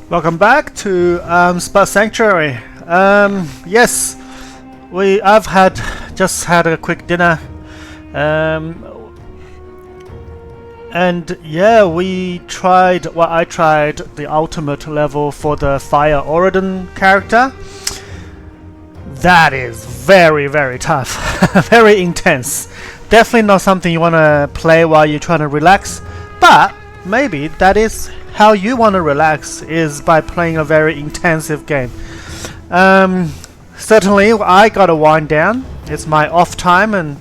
Welcome back to Spa Sanctuary. Yes, I've just had a quick dinner, and yeah, I tried the ultimate level for the Fire Oridon character. That is very, very tough, very intense. Definitely not something you want to play while you're trying to relax, but maybe that is how you want to relax, is by playing a very intensive game. Certainly I gotta wind down. It's my off time and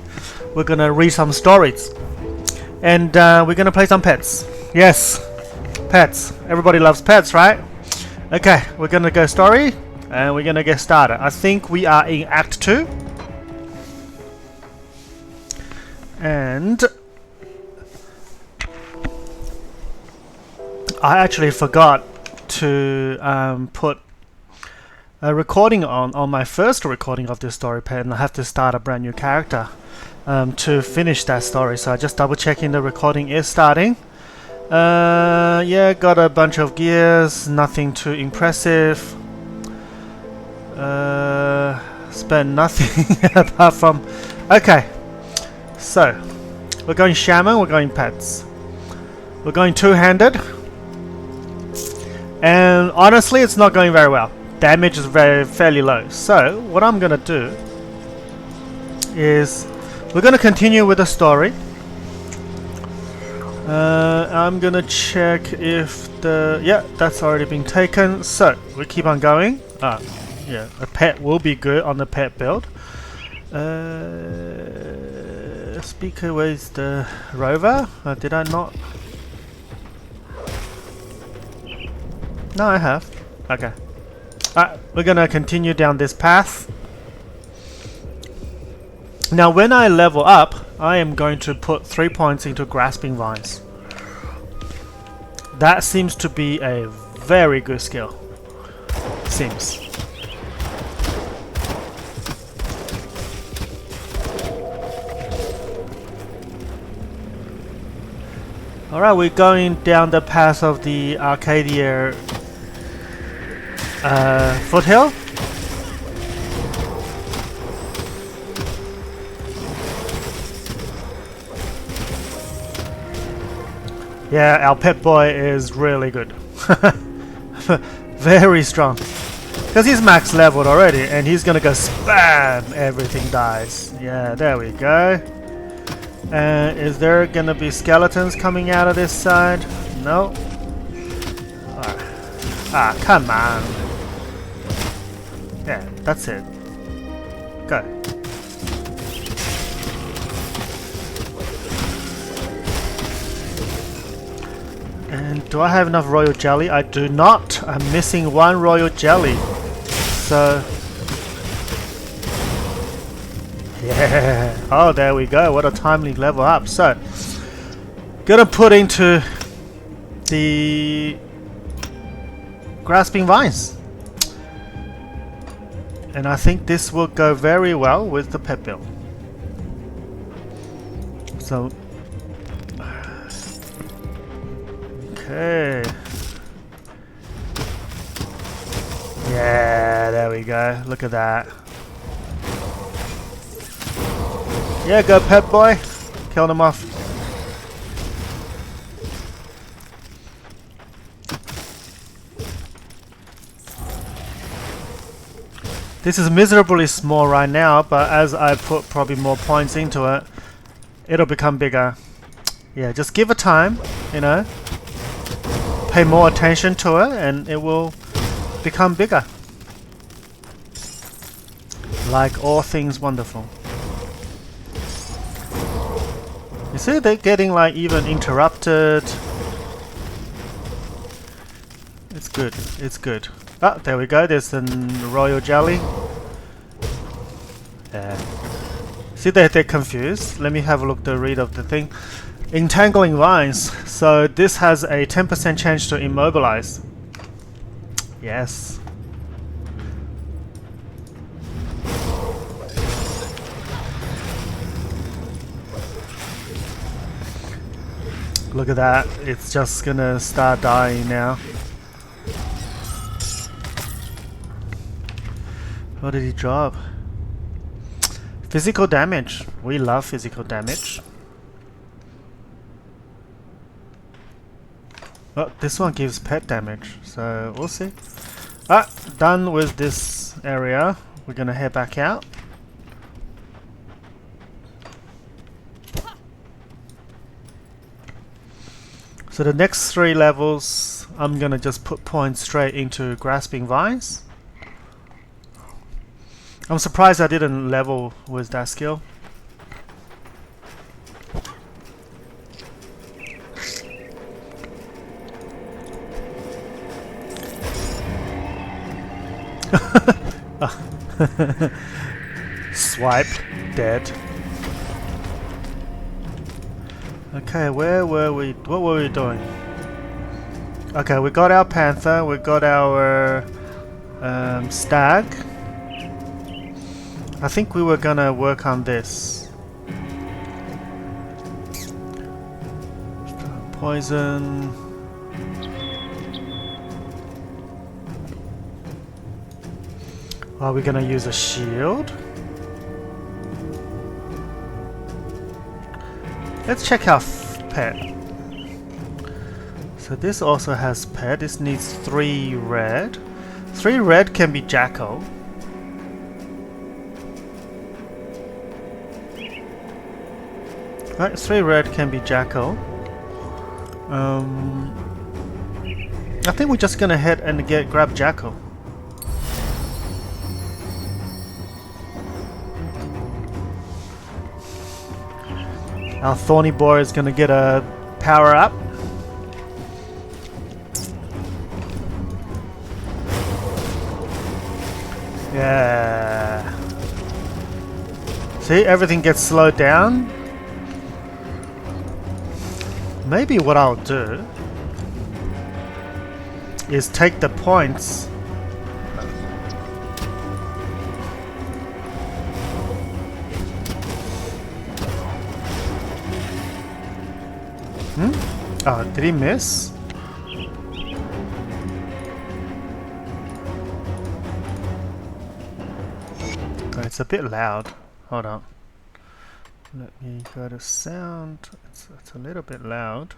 we're gonna read some stories, and we're gonna play some pets. Yes, pets. Everybody loves pets, right? Okay, we're gonna go story and we're gonna get started. I think we are in Act 2, and I actually forgot to put a recording on my first recording of this story pad, and I have to start a brand new character to finish that story. So I just double checking the recording is starting. Yeah, got a bunch of gears, nothing too impressive. Spent nothing apart from... Okay, so we're going Shaman, we're going pets. We're going two-handed. And honestly, it's not going very well. Damage is fairly low. So what I'm gonna do is we're gonna continue with the story. I'm gonna check if that's already been taken. So we keep on going. Yeah, a pet will be good on the pet build. Speaker, where's the rover? Did I not? No, I have. Okay. Alright, we're gonna continue down this path. Now, when I level up, I am going to put 3 points into Grasping Vines. That seems to be a very good skill. Seems. Alright, we're going down the path of the Arkovian Foothill. Yeah, our pet boy is really good. Very strong. Because he's max leveled already, and he's gonna go spam, everything dies. Yeah, there we go. Is there gonna be skeletons coming out of this side? No. Ah, come on. Yeah, that's it. Go. And do I have enough royal jelly? I do not. I'm missing one royal jelly. So... yeah. Oh, there we go. What a timely level up. So, gonna put into the Grasping Vines. And I think this will go very well with the pet build. So, okay. Yeah, there we go. Look at that. Yeah, go pet boy. Kill them off. This is miserably small right now, but as I put probably more points into it, it'll become bigger. Yeah, just give it time, you know. Pay more attention to it and it will become bigger. Like all things wonderful. You see, they're getting like even interrupted. It's good, it's good. Ah, there we go, there's the royal jelly. Yeah. See, they're confused. Let me have a look at the read of the thing. Entangling vines. So this has a 10% chance to immobilize. Yes. Look at that, it's just gonna start dying now. What did he drop? Physical damage. We love physical damage. Well, this one gives pet damage, so we'll see. Done with this area. We're gonna head back out. So the next 3 levels, I'm gonna just put points straight into Grasping Vines. I'm surprised I didn't level with that skill. Swipe, dead. Okay, where were we? What were we doing? Okay, we got our panther, we got our stag. I think we were gonna work on this. Poison. Are we gonna use a shield? Let's check our pet. So this also has pet. This needs 3 red. 3 red can be Jackal. Right, 3 red can be Jackal. I think we're just gonna head and grab Jackal. Our Thorny Boar is gonna get a power up. Yeah. See, everything gets slowed down. Maybe what I'll do is take the points. Oh, did he miss? Oh, it's a bit loud. Hold on. Let me go to sound. It's a little bit loud.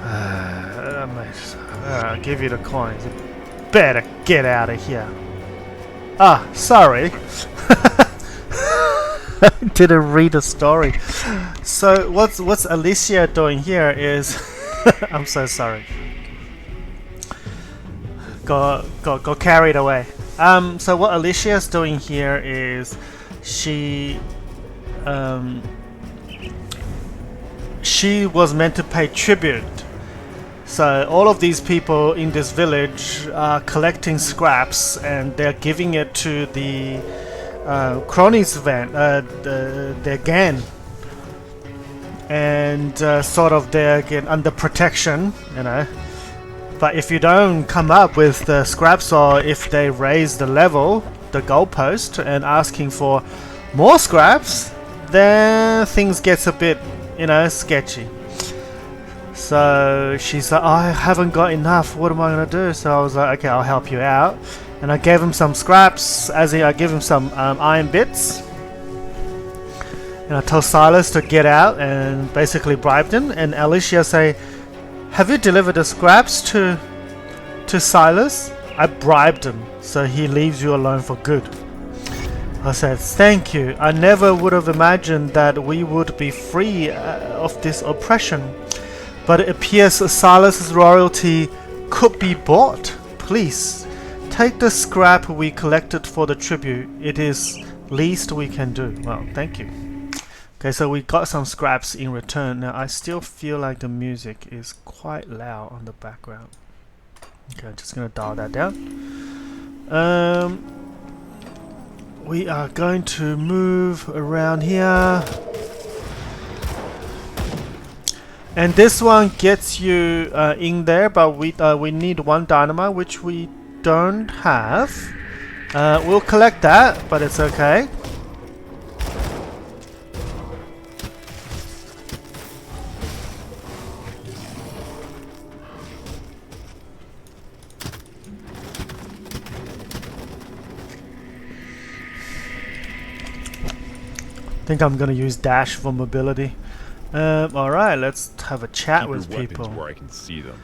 I'll give you the coins. You better get out of here. Ah, sorry. I didn't read the story. So what's Alicia doing here is I'm so sorry. Got carried away. So what Alicia's doing here is she was meant to pay tribute. So all of these people in this village are collecting scraps and they're giving it to the Cronley's van, their gang, and sort of they're again under protection, you know. But if you don't come up with the scraps, or if they raise the level, the goalpost, and asking for more scraps, then things gets a bit, you know, sketchy. So she's like, oh, I haven't got enough, what am I gonna do? So I was like, okay, I'll help you out. And I gave him some scraps, as in I gave him some iron bits. And I told Silas to get out and basically bribed him. And Alicia say, have you delivered the scraps to Silas? I bribed him, so he leaves you alone for good. I said, thank you. I never would have imagined that we would be free of this oppression. But it appears Silas's royalty could be bought. Please, take the scrap we collected for the tribute. It is least we can do. Well, thank you. Okay, so we got some scraps in return. Now, I still feel like the music is quite loud on the background. Okay, I'm just going to dial that down. We are going to move around here. And this one gets you in there, but we need 1 dynamite, which we don't have. We'll collect that, but it's okay. think I'm gonna use dash for mobility. Alright, let's have a chat Keep with your weapons people. where I can see them.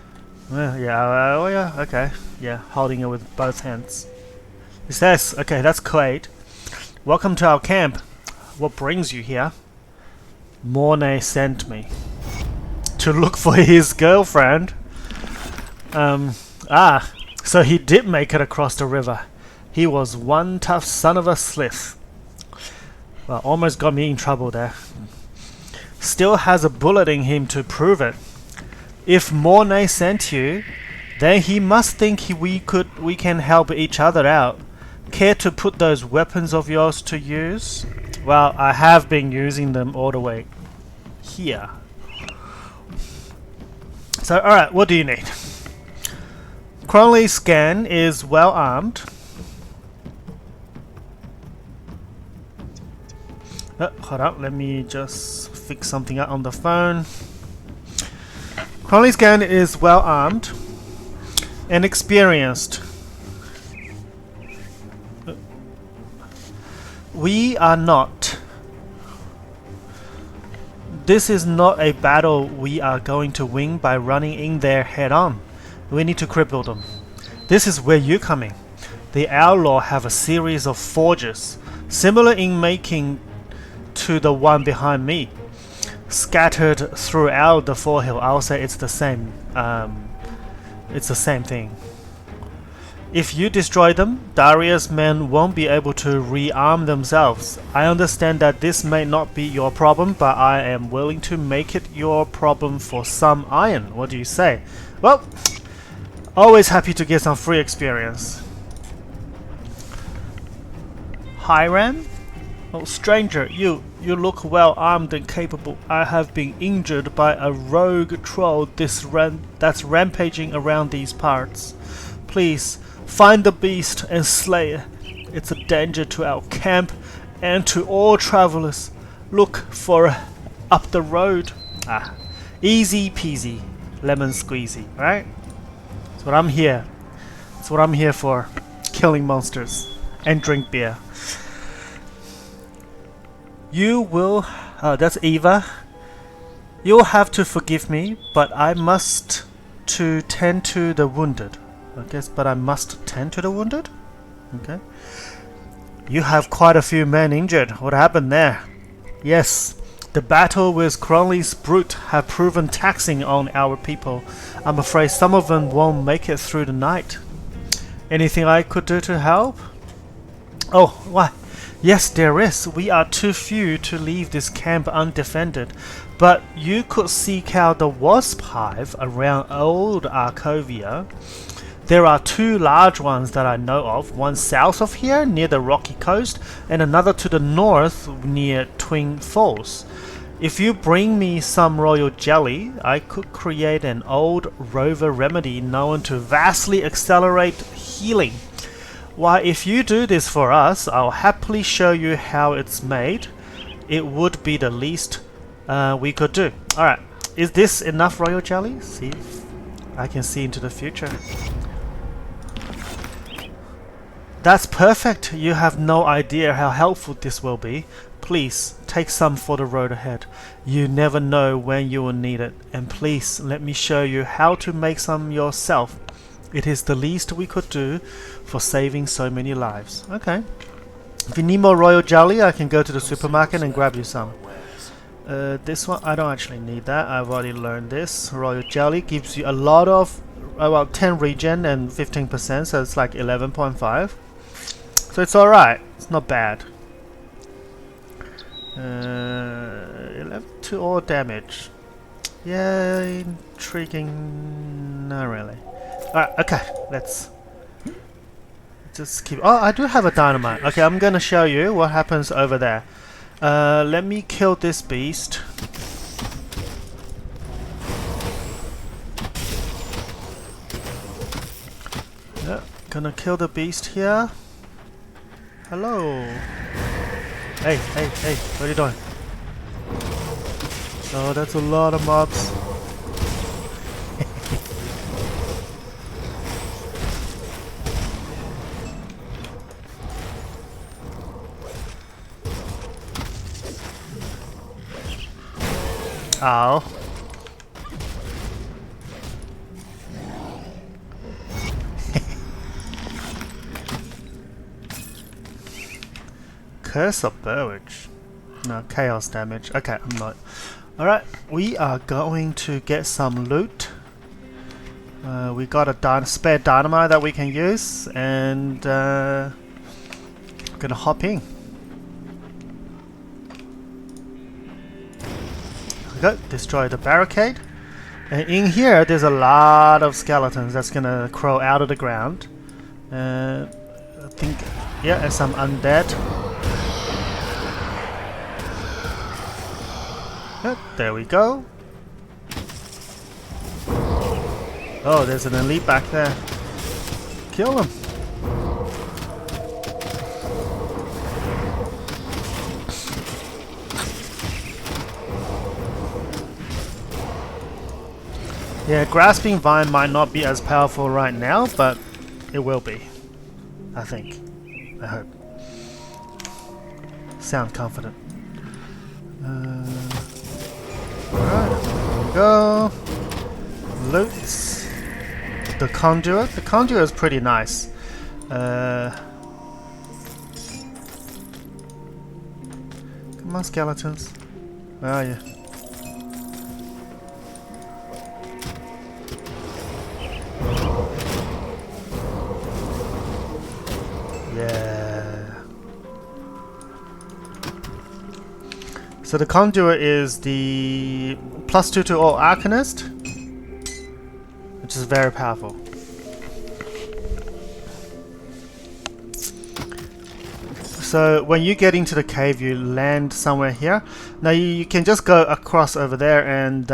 Yeah, yeah, okay. Yeah, holding it with both hands. It says, okay, that's great. Welcome to our camp. What brings you here? Mornay sent me to look for his girlfriend. So he did make it across the river. He was one tough son of a slith. Well, almost got me in trouble there. Still has a bullet in him to prove it. If Mornay sent you, then he must think we can help each other out. Care to put those weapons of yours to use? Well, I have been using them all the way here. So, alright, what do you need? Cronley's scan is well armed. Hold up, let me just fix something out on the phone. Cronley's scan is well armed and experienced. We are not. This is not a battle we are going to win by running in there head on. We need to cripple them. This is where you come in. The outlaw have a series of forges, similar in making to the one behind me, scattered throughout the forehill. I'll say it's the same. It's the same thing. If you destroy them, Darius' men won't be able to rearm themselves. I understand that this may not be your problem, but I am willing to make it your problem for some iron. What do you say? Well, always happy to get some free experience. Hiram? Oh, stranger, you look well armed and capable. I have been injured by a rogue troll that's rampaging around these parts. Please, find the beast and slay it. It's a danger to our camp and to all travelers. Look for it up the road. Easy peasy, lemon squeezy, right? That's what I'm here. That's what I'm here for. Killing monsters and drink beer. You will... that's Eva. You'll have to forgive me, but I must to tend to the wounded. I guess, but I must tend to the wounded? Okay. You have quite a few men injured. What happened there? Yes, the battle with Cronley's brute have proven taxing on our people. I'm afraid some of them won't make it through the night. Anything I could do to help? Oh, why? Yes, there is. We are too few to leave this camp undefended. But you could seek out the wasp hive around old Arkovia. There are two large ones that I know of, one south of here near the rocky coast and another to the north near Twin Falls. If you bring me some royal jelly, I could create an old rover remedy known to vastly accelerate healing. Why, if you do this for us, I'll happily show you how it's made. It would be the least we could do. Alright, is this enough royal jelly? See if I can see into the future. That's perfect. You have no idea how helpful this will be. Please, take some for the road ahead. You never know when you will need it. And please, let me show you how to make some yourself. It is the least we could do for saving so many lives. Okay. If you need more royal jelly, I can go to the supermarket and grab you some. This one, I don't actually need that. I've already learned this. Royal jelly gives you a lot of, about 10 regen and 15%, so it's like 11.5. So it's alright. It's not bad. 11 to all damage. Yeah, intriguing. Not really. Alright, okay. Let's just keep... Oh, I do have a dynamite. Okay, I'm gonna show you what happens over there. Let me kill this beast. Yeah, gonna kill the beast here. Hello. Hey, hey, hey, what are you doing? Oh, that's a lot of mobs. Ow. Curse of Burwich. No, chaos damage. Okay, I'm not. Alright, we are going to get some loot. We got a spare dynamite that we can use, and gonna hop in. There we go, destroy the barricade. And in here, there's a lot of skeletons that's gonna crawl out of the ground. I think, yeah, and some undead. Yep, there we go. Oh, there's an elite back there. Kill him. Yeah, Grasping Vine might not be as powerful right now, but it will be. I think. I hope. Sound confident. Alright, there we go. Loot. The conduit. The conduit is pretty nice. Come on, skeletons. Where are you? Yeah. So the conduit is the +2 to all Arcanist, which is very powerful. So when you get into the cave, you land somewhere here. Now you can just go across over there, and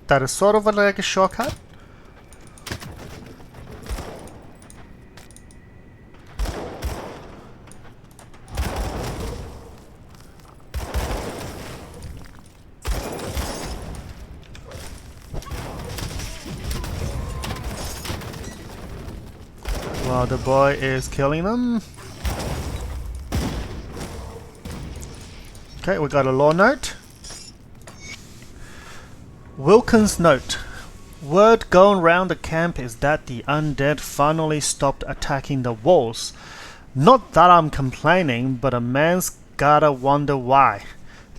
that is sort of like a shortcut. While the boy is killing them. Okay, we got a lore note. Wilkins' note. Word going round the camp is that the undead finally stopped attacking the walls. Not that I'm complaining, but a man's gotta wonder why.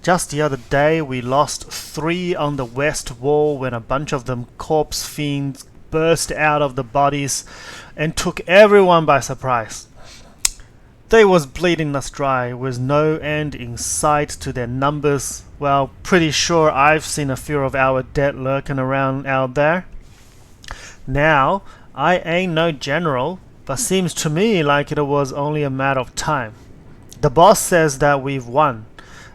Just the other day we lost 3 on the west wall when a bunch of them corpse fiends burst out of the bodies and took everyone by surprise. They was bleeding us dry with no end in sight to their numbers. Well, pretty sure I've seen a few of our dead lurking around out there. Now, I ain't no general, but seems to me like it was only a matter of time. The boss says that we've won,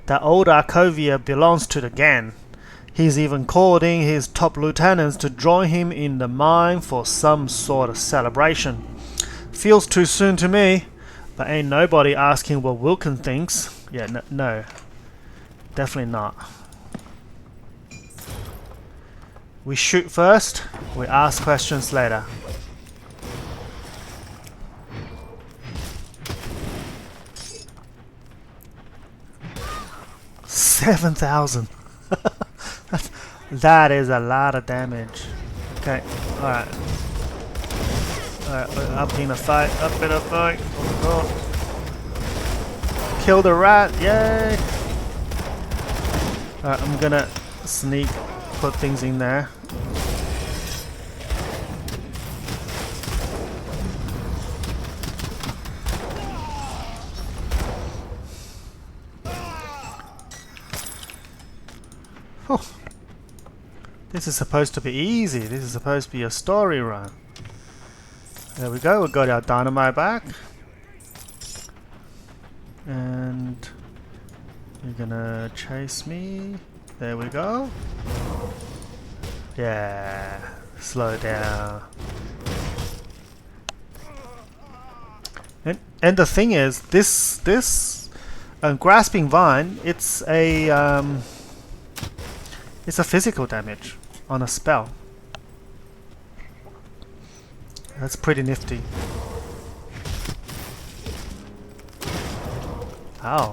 that old Arkovia belongs to the gang. He's even called in his top lieutenants to join him in the mine for some sort of celebration. Feels too soon to me, but ain't nobody asking what Wilkin thinks. Yeah, no. Definitely not. We shoot first, we ask questions later. $7,000. That is a lot of damage. Okay, alright. Alright, we're up in a fight, Oh god. Kill the rat, yay! Alright, I'm gonna sneak, put things in there. Oh. This is supposed to be easy. This is supposed to be a story run. There we go. We got our dynamite back. And you're gonna chase me. There we go. Yeah. Slow down. And the thing is, this grasping vine, it's a physical damage on a spell. That's pretty nifty. Ow.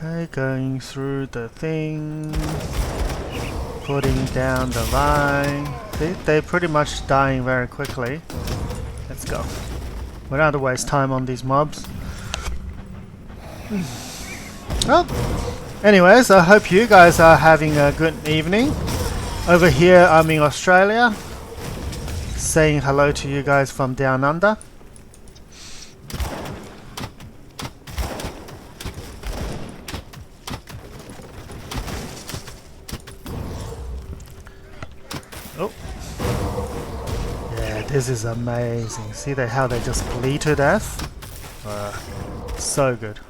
Okay, going through the thing, putting down the vine. They're pretty much dying very quickly. Let's go. We don't have to waste time on these mobs. Well, anyways, I hope you guys are having a good evening. Over here, I'm in Australia, saying hello to you guys from down under. Oh, yeah, this is amazing. See how they just bleed to death? So good.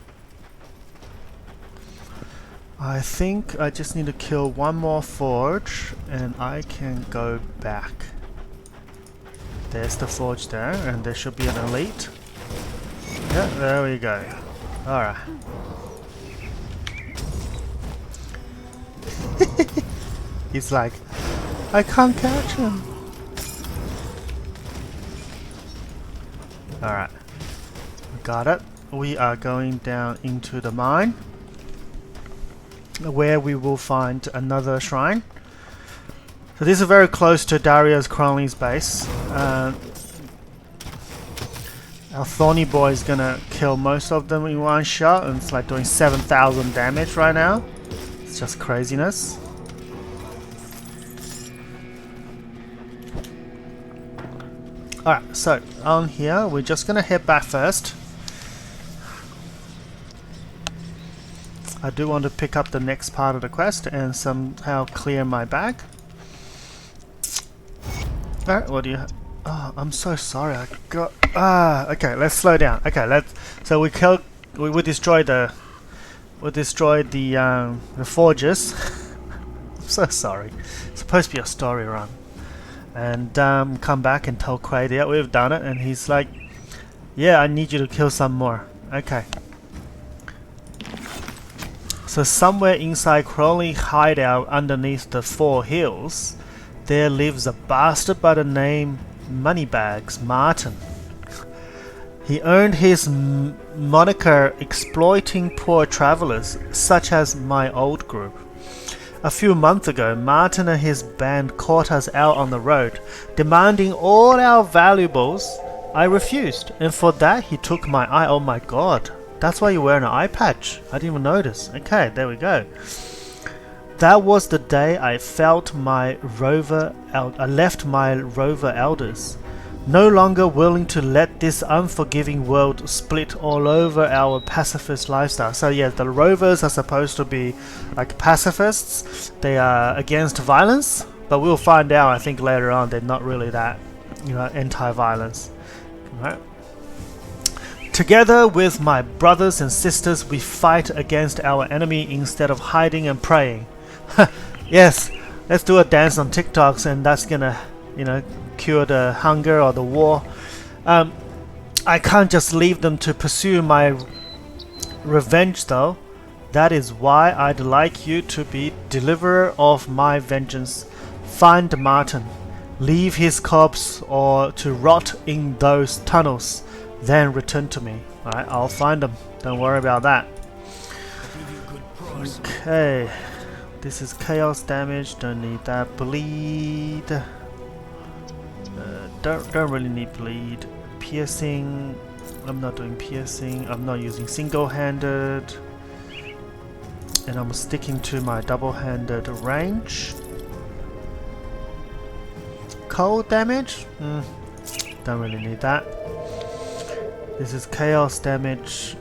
I think I just need to kill one more forge and I can go back. There's the forge there, and there should be an elite. Yeah, there we go. Alright. He's like, I can't catch him. Alright. Got it. We are going down into the mine, where we will find another shrine. So this is very close to Darius Cronley's base. Our Thorny Boy is gonna kill most of them in one shot, and it's like doing 7,000 damage right now. It's just craziness. Alright, so on here, we're just gonna head back first. I do want to pick up the next part of the quest and somehow clear my bag. Alright, what do you have? Oh, I'm so sorry. I got. Okay. Let's slow down. Okay, So we destroyed the. We destroyed the forges. I'm so sorry. It's supposed to be a story run, and come back and tell Quaid, yeah, we've done it, and he's like, yeah, I need you to kill some more. Okay. So somewhere inside Cronley hideout underneath the 4 hills, there lives a bastard by the name Moneybags Martin. He earned his moniker exploiting poor travelers, such as my old group. A few months ago, Martin and his band caught us out on the road, demanding all our valuables. I refused, and for that he took my eye. Oh my god. That's why you're wearing an eye patch. I didn't even notice. Okay, there we go. That was the day I left my rover elders, no longer willing to let this unforgiving world split all over our pacifist lifestyle. So yeah, the rovers are supposed to be like pacifists. They are against violence, but we'll find out, I think, later on they're not really that, anti-violence. Right? Together with my brothers and sisters, we fight against our enemy instead of hiding and praying. Yes, let's do a dance on TikToks, and that's gonna, cure the hunger or the war. I can't just leave them to pursue my revenge, though. That is why I'd like you to be deliverer of my vengeance. Find Martin, leave his corpse or to rot in those tunnels. Then return to me. Alright, I'll find them. Don't worry about that. Okay. This is chaos damage. Don't need that. Bleed. Don't really need bleed. Piercing. I'm not doing piercing. I'm not using single-handed. And I'm sticking to my double-handed range. Cold damage? Don't really need that. This is chaos damage.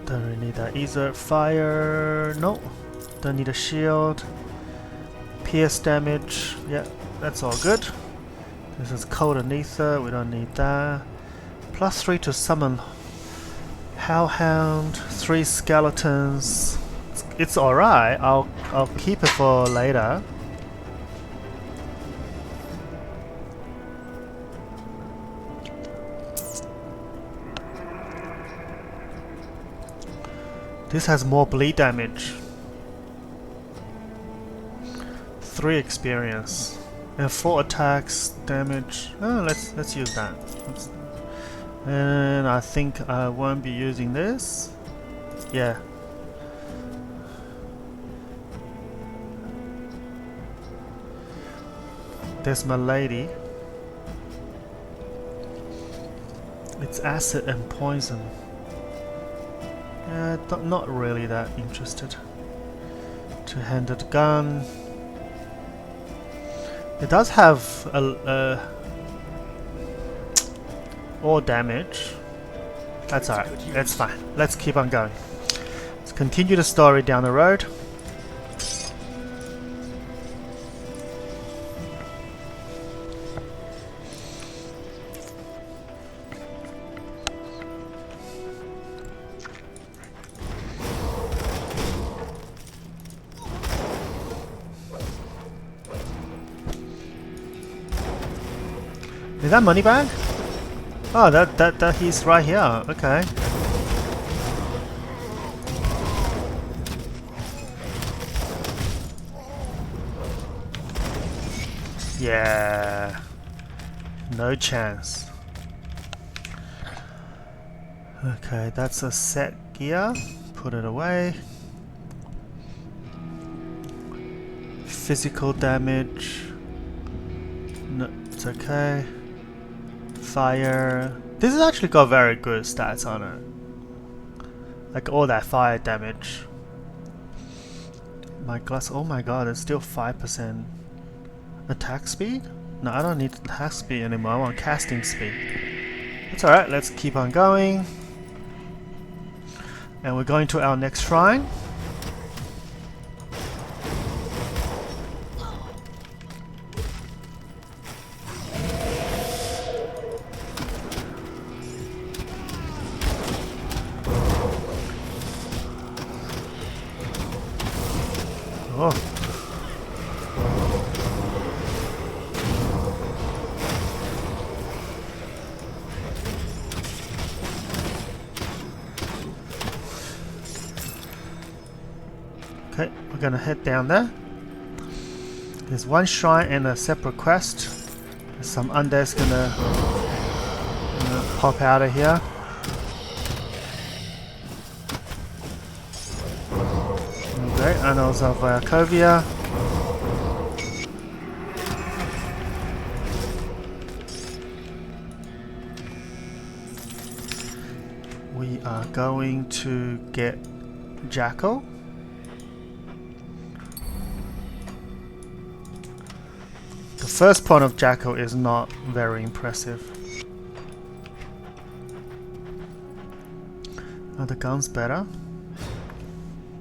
Don't really need that either. Fire. No. Don't need a shield. Pierce damage. Yeah, that's all good. This is cold and ether. We don't need that. +3 to summon Hellhound. 3 skeletons. It's alright. I'll keep it for later. This has more bleed damage. 3 experience and 4 attacks damage. Oh, let's use that. And I think I won't be using this. Yeah. There's my lady. It's acid and poison. Yeah, not really that interested. Two-handed gun. It does have all damage. That's alright. That's fine. Let's keep on going. Let's continue the story down the road. Is that money bag? Oh, that he's right here. Okay. Yeah. No chance. Okay, that's a set gear. Put it away. Physical damage. No, it's okay. Fire. This has actually got very good stats on it. Like all that fire damage. My glass. Oh my god, it's still 5% attack speed? No, I don't need attack speed anymore. I want casting speed. That's alright, let's keep on going. And we're going to our next shrine. Oh. Okay, we're gonna head down there. There's one shrine and a separate quest. There's some undead's gonna pop out of here. Okay, Annals of Arkovia. We are going to get Jackal. The first point of Jackal is not very impressive. Are the guns better?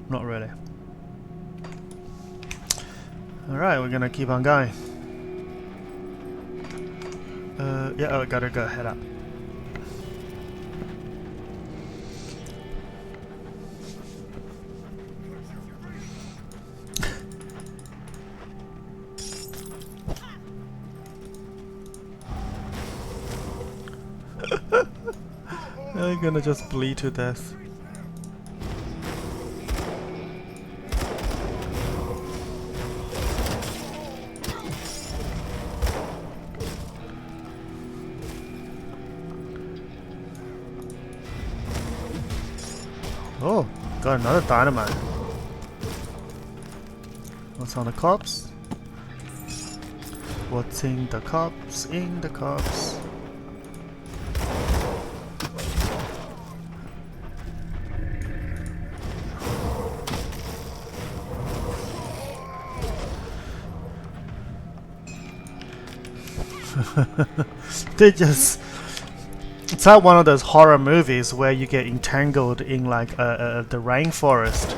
Not really. Alright, we're gonna keep on going. Yeah, oh, gotta go head up. I'm gonna just bleed to death. Oh, got another dynamite. What's on the corpse? What's in the corpse? In the corpse. They just... It's like one of those horror movies where you get entangled in like the rainforest.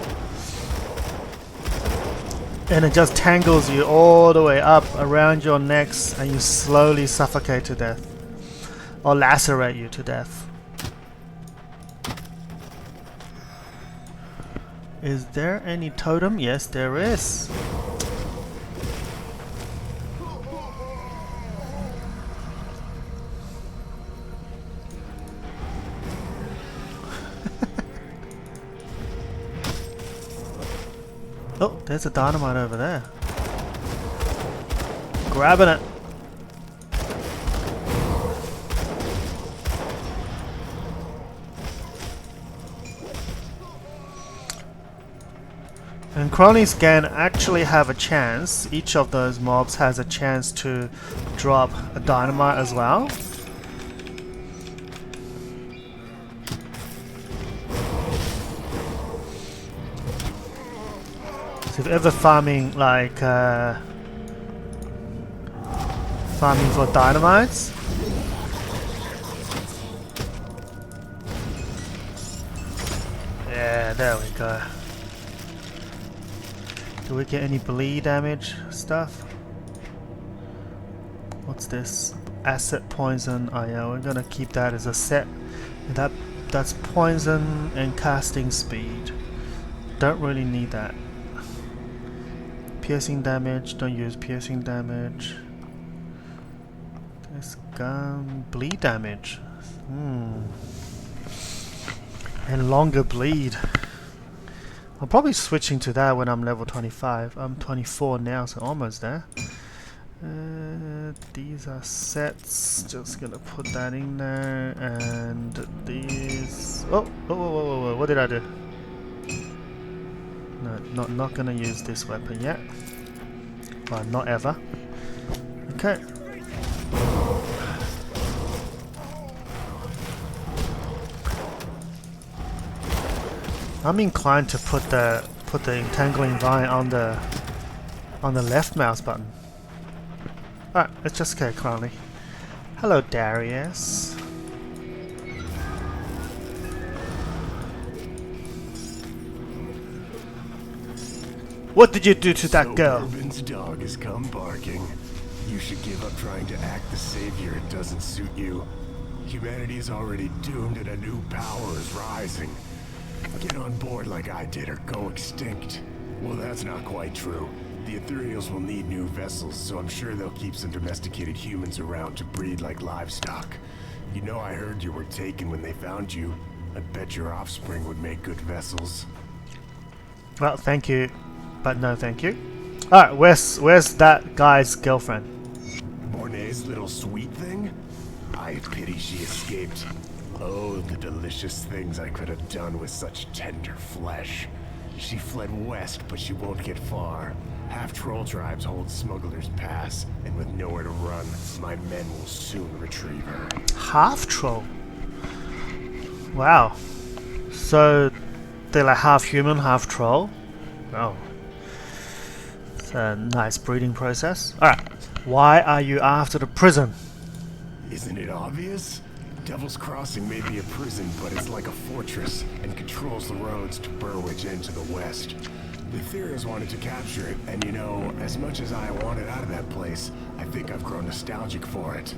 And it just tangles you all the way up around your necks and you slowly suffocate to death. Or lacerate you to death. Is there any totem? Yes, there is. Oh, there's a dynamite over there. Grabbing it. And Cronley's can actually have a chance, each of those mobs has a chance to drop a dynamite as well. So if you're ever farming like farming for dynamites, yeah, there we go. Do we get any bleed damage stuff? What's this? Acid poison. Oh yeah, we're gonna keep that as a set. That's poison and casting speed. Don't really need that. Piercing damage. Don't use piercing damage. This gun bleed damage. And longer bleed. I'm probably switching to that when I'm level 25. I'm 24 now, so almost there. These are sets. Just gonna put that in there, and these. Oh, what did I do? No, not gonna use this weapon yet. Well, not ever. Okay. I'm inclined to put the entangling vine on the left mouse button. Alright, let's just go Cronley. Hello, Darius. What did you do to that girl? Urban's dog has come barking. You should give up trying to act the savior. It doesn't suit you. Humanity is already doomed and a new power is rising. Get on board like I did or go extinct. Well, that's not quite true. The Ethereals will need new vessels, so I'm sure they'll keep some domesticated humans around to breed like livestock. You know, I heard you were taken when they found you. I bet your offspring would make good vessels. Well, thank you, but no thank you. Alright, where's that guy's girlfriend? Mornay's little sweet thing? I pity she escaped. Oh, the delicious things I could have done with such tender flesh. She fled west, but she won't get far. Half-troll tribes hold Smuggler's Pass, and with nowhere to run, my men will soon retrieve her. Half-troll? Wow. So, they're like half-human, half-troll? Oh. It's a nice breeding process. Alright. Why are you after the prison? Isn't it obvious? Devil's Crossing may be a prison, but it's like a fortress and controls the roads to Burwich and to the west. The Ethereals wanted to capture it, and you know, as much as I wanted out of that place, I think I've grown nostalgic for it.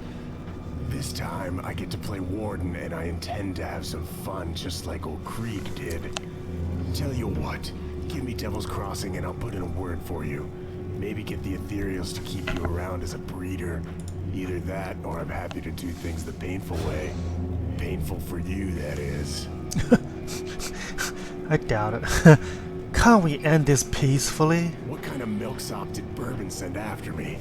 This time, I get to play Warden, and I intend to have some fun, just like old Creed did. Tell you what, give me Devil's Crossing and I'll put in a word for you. Maybe get the Ethereals to keep you around as a breeder. Either that, or I'm happy to do things the painful way. Painful for you, that is. I doubt it. Can't we end this peacefully? What kind of milksop did Bourbon send after me?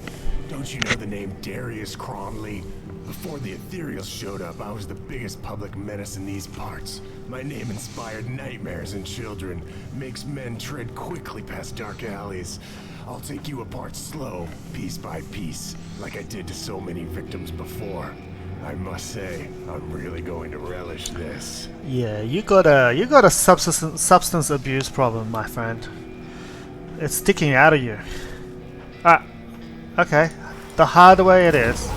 Don't you know the name Darius Cronley? Before the Ethereals showed up, I was the biggest public menace in these parts. My name inspired nightmares in children, makes men tread quickly past dark alleys. I'll take you apart slow, piece by piece, like I did to so many victims before. I must say, I'm really going to relish this. Yeah, you got a substance abuse problem, my friend. It's sticking out of you. Ah, okay. The harder way it is.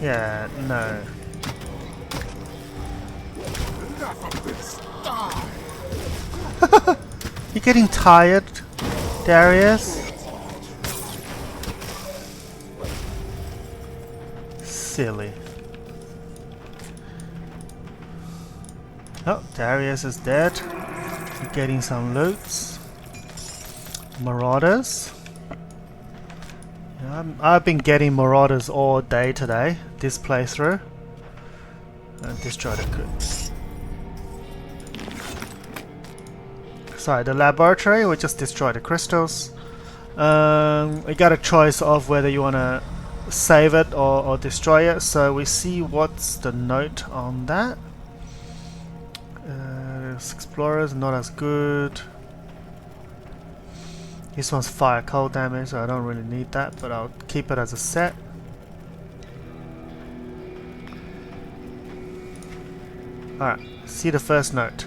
Yeah, no. Enough of this. Die. You getting tired, Darius? Silly. Oh, Darius is dead. You're getting some loots. Marauders. Yeah, I've been getting marauders all day today, this playthrough. And destroy the Sorry, the laboratory, we just destroy the crystals. We got a choice of whether you want to save it or destroy it, so we see what's the note on that. Explorers, not as good. This one's fire cold damage, so I don't really need that, but I'll keep it as a set. Alright, see the first note.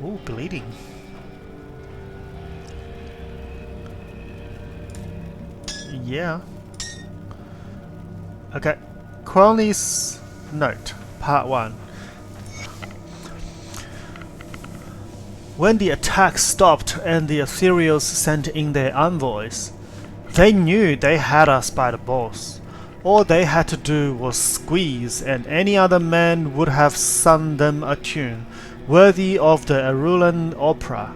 Ooh, bleeding. Yeah. Okay. Cronley's note, part 1. When the attack stopped and the Ethereals sent in their envoys, they knew they had us by the balls. All they had to do was squeeze, and any other man would have sung them a tune worthy of the Arulan opera.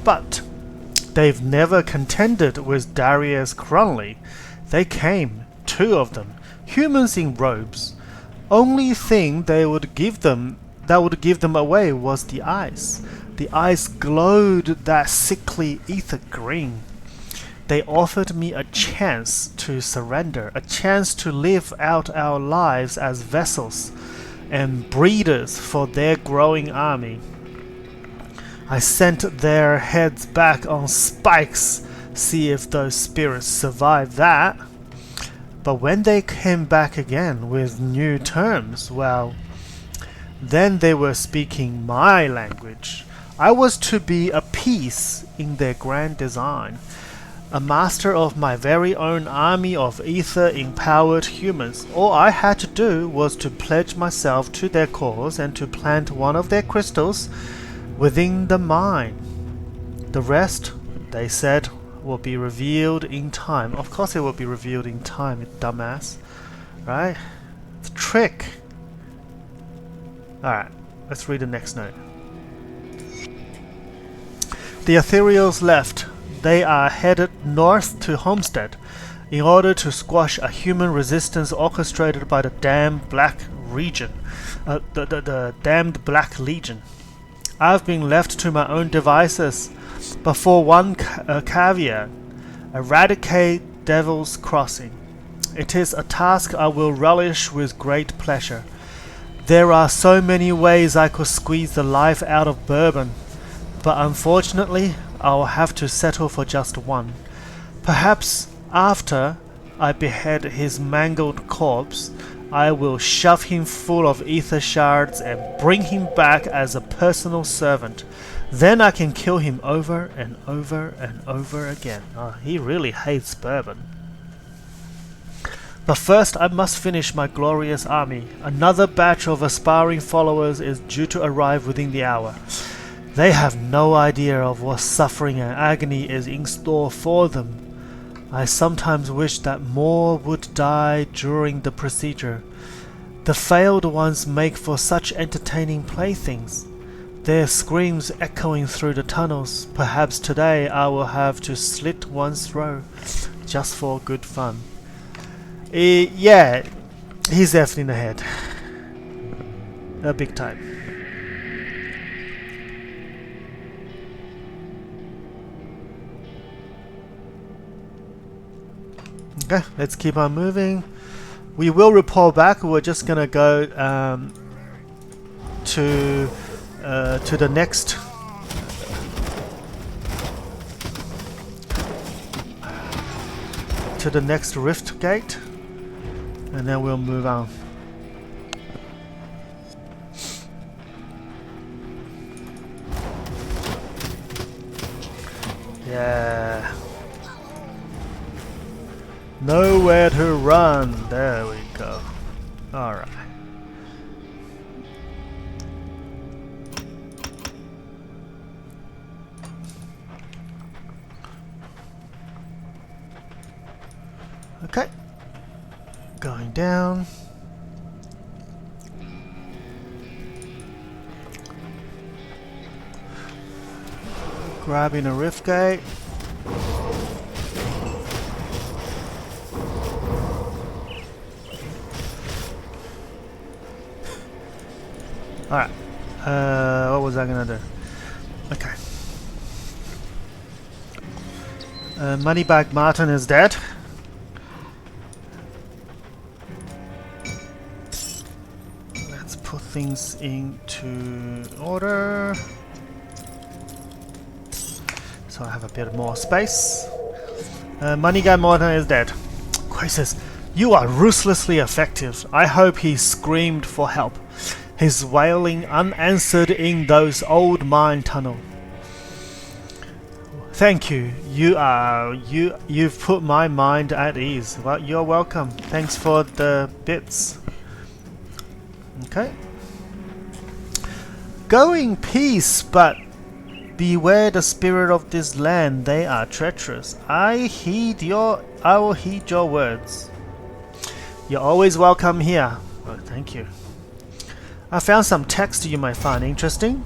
But they've never contended with Darius Cronley. They came, 2 of them, humans in robes. Only thing that would give them away was the eyes. The eyes glowed that sickly ether green. They offered me a chance to surrender, a chance to live out our lives as vessels and breeders for their growing army. I sent their heads back on spikes, see if those spirits survived that. But when they came back again with new terms, well, then they were speaking my language. I was to be a piece in their grand design, a master of my very own army of ether-empowered humans. All I had to do was to pledge myself to their cause and to plant one of their crystals within the mine. The rest, they said, will be revealed in time. Of course it will be revealed in time, you dumbass. Right? It's a trick. Alright, let's read the next note. The Ethereals left. They are headed north to Homestead in order to squash a human resistance orchestrated by the damned Black Legion. The damned Black Legion. I've been left to my own devices, but for one caveat: eradicate Devil's Crossing. It is a task I will relish with great pleasure. There are so many ways I could squeeze the life out of Bourbon, but unfortunately I'll have to settle for just one. Perhaps after I behead his mangled corpse, I will shove him full of ether shards and bring him back as a personal servant. Then I can kill him over and over and over again. Oh, he really hates Bourbon. But first I must finish my glorious army. Another batch of aspiring followers is due to arrive within the hour. They have no idea of what suffering and agony is in store for them. I sometimes wish that more would die during the procedure. The failed ones make for such entertaining playthings, their screams echoing through the tunnels. Perhaps today I will have to slit one's throat, just for good fun. Yeah, he's definitely in the head. Big time. Okay, let's keep on moving. We will report back. We're just gonna go to the next rift gate, and then we'll move on. Yeah. Nowhere to run. There we go. Alright. Okay. Going down. Grabbing a rift gate. Alright. What was I gonna do? Okay. Moneybag Martin is dead. Let's put things into order. So I have a bit more space. Money Guy Martin is dead. Crisis, you are ruthlessly effective. I hope he screamed for help. His wailing unanswered in those old mine tunnel. Thank you. You've put my mind at ease. Well, you're welcome. Thanks for the bits. Okay. Go in peace, but beware the spirit of this land. They are treacherous. I will heed your words. You're always welcome here. Oh, thank you. I found some text you might find interesting.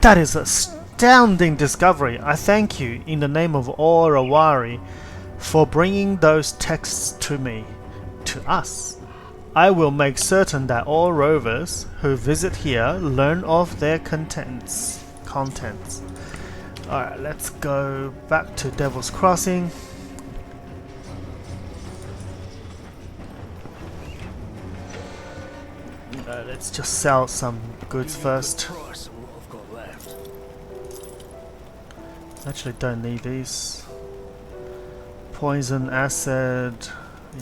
That is astounding discovery. I thank you in the name of all Awari for bringing those texts to me, to us. I will make certain that all rovers who visit here learn of their contents. Alright, let's go back to Devil's Crossing. Let's just sell some goods first. Actually don't need these. Poison, acid,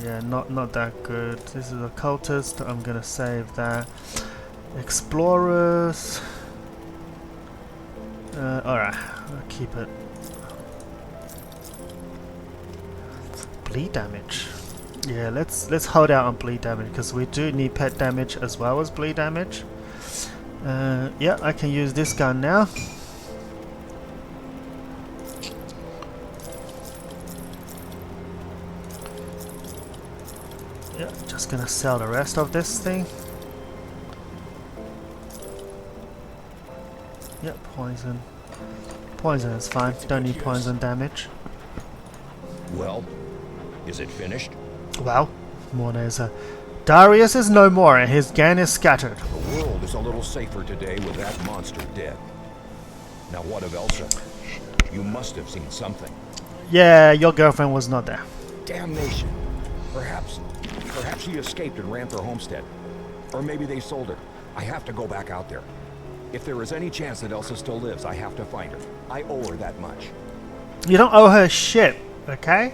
yeah, not that good. This is a cultist, I'm gonna save that. Explorers. Alright, I'll keep it. Bleed damage. Yeah, let's hold out on bleed damage because we do need pet damage as well as bleed damage. Yeah, I can use this gun now. Yeah, just gonna sell the rest of this thing. Yeah, poison. Poison is fine. Don't need poison damage. Well, is it finished? Well, Morneza. Darius is no more and his gang is scattered. The world is a little safer today with that monster dead. Now what of Elsa? You must have seen something. Yeah, your girlfriend was not there. Damnation. Perhaps she escaped and ran for Homestead. Or maybe they sold her. I have to go back out there. If there is any chance that Elsa still lives, I have to find her. I owe her that much. You don't owe her shit, okay?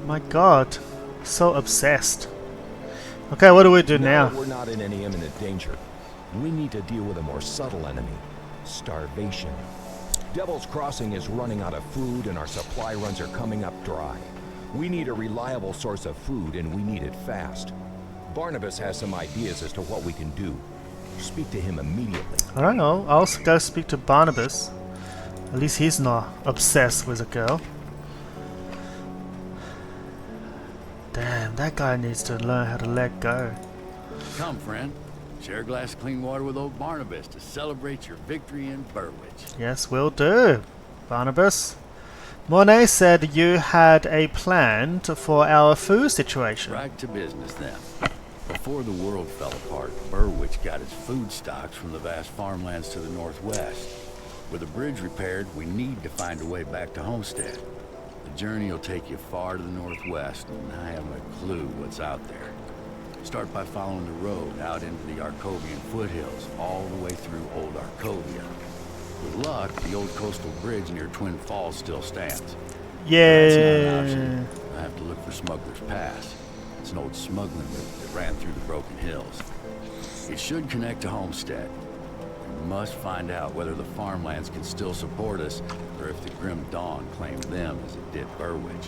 My god. So obsessed. Okay, what do we do now? We're not in any imminent danger. We need to deal with a more subtle enemy. Starvation. Devil's Crossing is running out of food and our supply runs are coming up dry. We need a reliable source of food and we need it fast. Barnabas has some ideas as to what we can do. Speak to him immediately. Alright, I'll go speak to Barnabas. At least he's not obsessed with a girl. Damn, that guy needs to learn how to let go. Come, friend. Share a glass of clean water with old Barnabas to celebrate your victory in Burwich. Yes, will do, Barnabas. Monet said you had a plan for our food situation. Right to business then. Before the world fell apart, Burwich got its food stocks from the vast farmlands to the northwest. With the bridge repaired, we need to find a way back to Homestead. The journey will take you far to the northwest, and I haven't a clue what's out there. Start by following the road out into the Arkovian Foothills, all the way through Old Arkovia. With luck, the old coastal bridge near Twin Falls still stands. Yeah. That's not an option. I have to look for Smuggler's Pass. It's an old smuggling route that ran through the broken hills. It should connect to Homestead. We must find out whether the farmlands can still support us, or if the Grim Dawn claimed them as it did Burwich.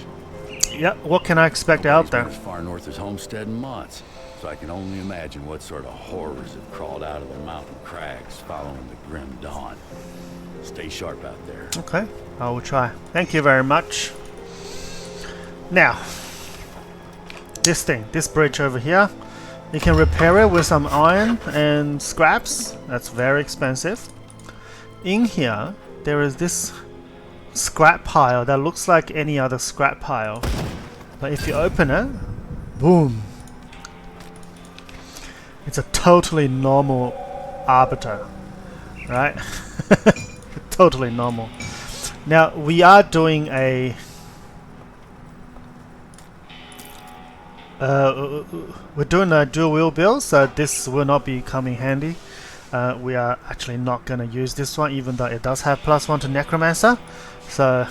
Yep, what can I expect out there? Nobody's been as far north as Homestead in months, so I can only imagine what sort of horrors have crawled out of the mountain crags following the Grim Dawn. Stay sharp out there. Okay, I will try. Thank you very much. Now, this bridge over here, you can repair it with some iron and scraps. That's very expensive. In here, there is this scrap pile that looks like any other scrap pile. But if you open it, boom. totally normal arbiter, right? Totally normal. Now we are doing a we're doing a dual wheel build, so this will not be coming handy. We are actually not going to use this one, even though it does have +1 to Necromancer. So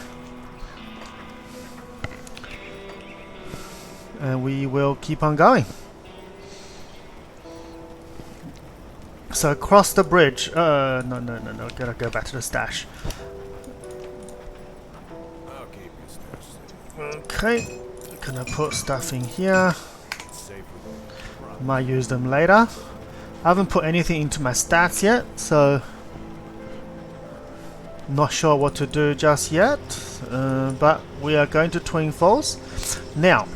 we will keep on going. So across the bridge. No. Gotta go back to the stash. Okay, gonna put stuff in here. Might use them later. I haven't put anything into my stats yet, so not sure what to do just yet. But we are going to Twin Falls now.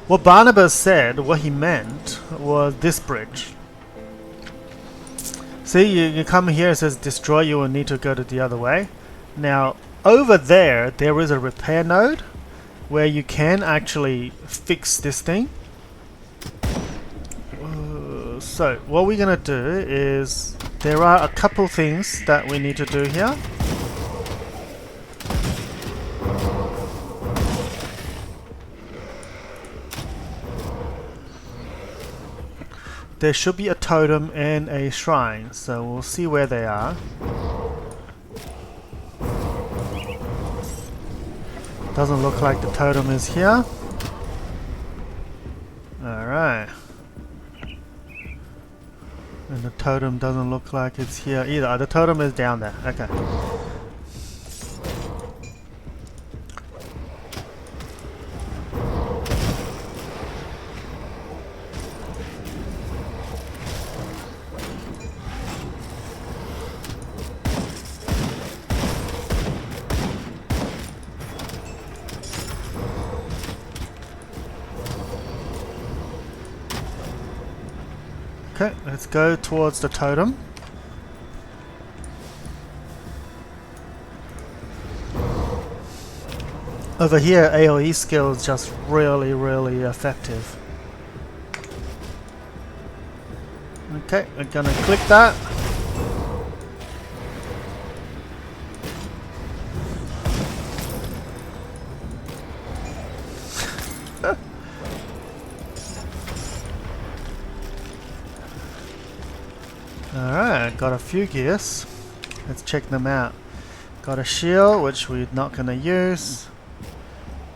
What Barnabas said, what he meant, was this bridge. See, you come here, it says destroy, you will need to go to the other way. Now, over there is a repair node where you can actually fix this thing. So, what we're gonna do is, there are a couple things that we need to do here. There should be a totem and a shrine, so we'll see where they are. Doesn't look like the totem is here. Alright. And the totem doesn't look like it's here either. The totem is down there. Okay. Okay, let's go towards the totem. Over here, AoE skill is just really effective. Okay, I'm gonna click that. Alright, got a few gears. Let's check them out. Got a shield, which we're not gonna use.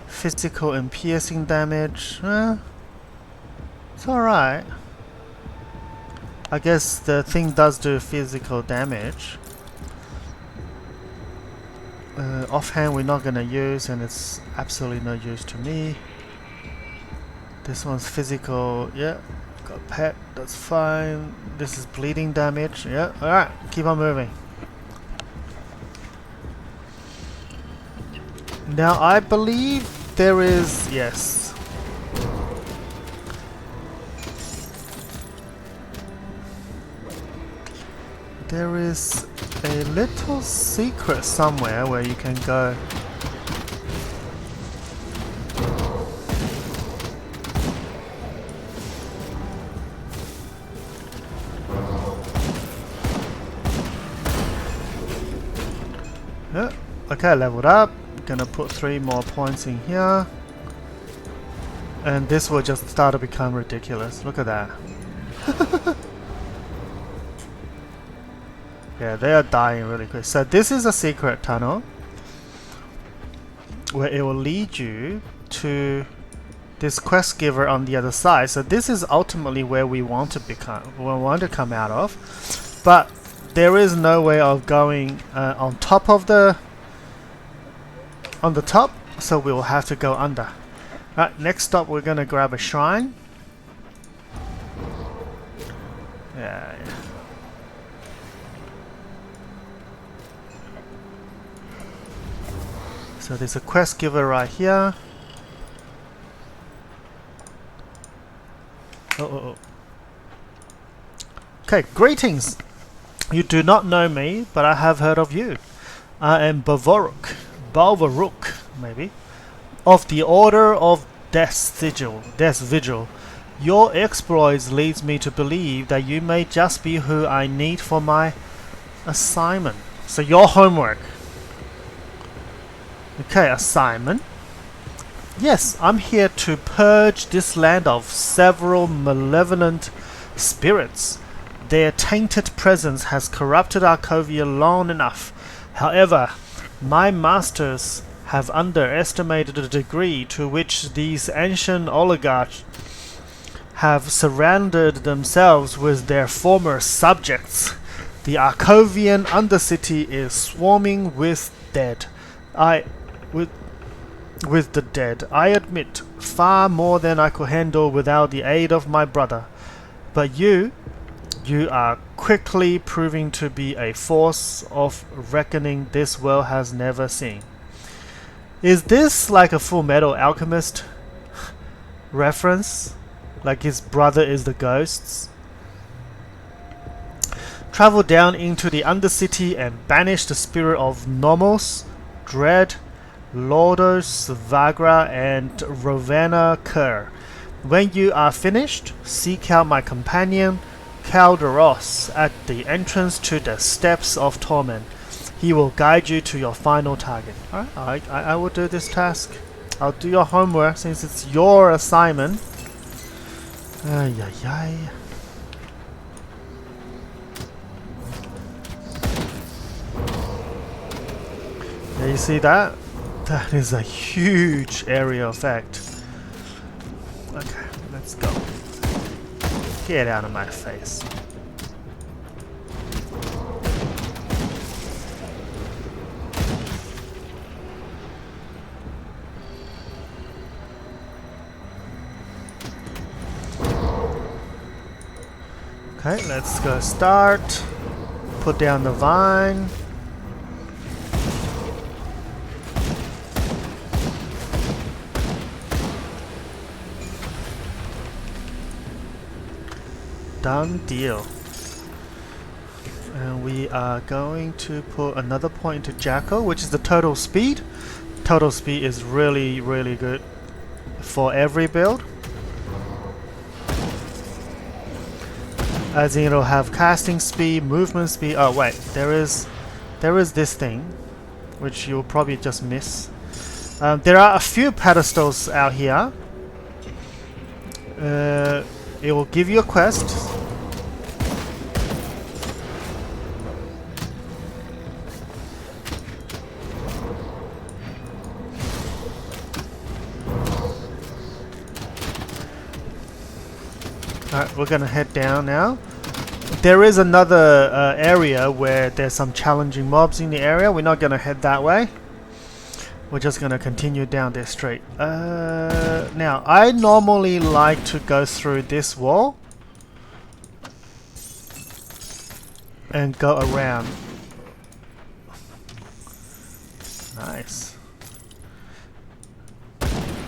Physical and piercing damage. It's alright. I guess the thing does do physical damage. Offhand we're not gonna use, and it's absolutely no use to me. This one's physical, yeah. Got pet, that's fine. This is bleeding damage, yeah. Alright, keep on moving. Now I believe there is, yes. There is a little secret somewhere where you can go. Yeah, okay, leveled up. Gonna put 3 more points in here. And this will just start to become ridiculous. Look at that. Yeah, they are dying really quick. So this is a secret tunnel where it will lead you to this quest giver on the other side. So this is ultimately where we want to come out of. But there is no way of going on top of the top, so we will have to go under. Alright, next stop we're gonna grab a shrine. Yeah. So there's a quest giver right here. Okay, greetings! You do not know me, but I have heard of you. I am Balvaruk, maybe, of the Order of Death's Vigil. Your exploits leads me to believe that you may just be who I need for my assignment. So your homework. Okay, assignment. Yes, I'm here to purge this land of several malevolent spirits. Their tainted presence has corrupted Arkovia long enough. However, my masters have underestimated the degree to which these ancient oligarchs have surrounded themselves with their former subjects. The Arkovian undercity is swarming with dead. With the dead. I admit, far more than I could handle without the aid of my brother. But you are quickly proving to be a force of reckoning this world has never seen. Is this like a Full Metal Alchemist reference? Like his brother is the ghosts? Travel down into the Undercity and banish the spirit of Nomos, Dread, Lordos, Vagra, and Rowena Kerr. When you are finished, seek out my companion, Calderos, at the entrance to the Steps of Torment. He will guide you to your final target. Alright, I will do this task. I'll do your homework since it's your assignment. Ay, ay, ay. Yeah, you see that? That is a huge area effect. Okay, let's go. Get out of my face. Okay, let's go start. Put down the vine. Done deal. And we are going to put another point into Jackal, which is the total speed. Total speed is really, really good for every build. As in, it'll have casting speed, movement speed. Oh wait, there is this thing, which you'll probably just miss. There are a few pedestals out here. It will give you a quest. Alright, we're gonna head down now. There is another area where there's some challenging mobs in the area. We're not gonna head that way. We're just gonna continue down this street. Now, I normally like to go through this wall and go around. Nice.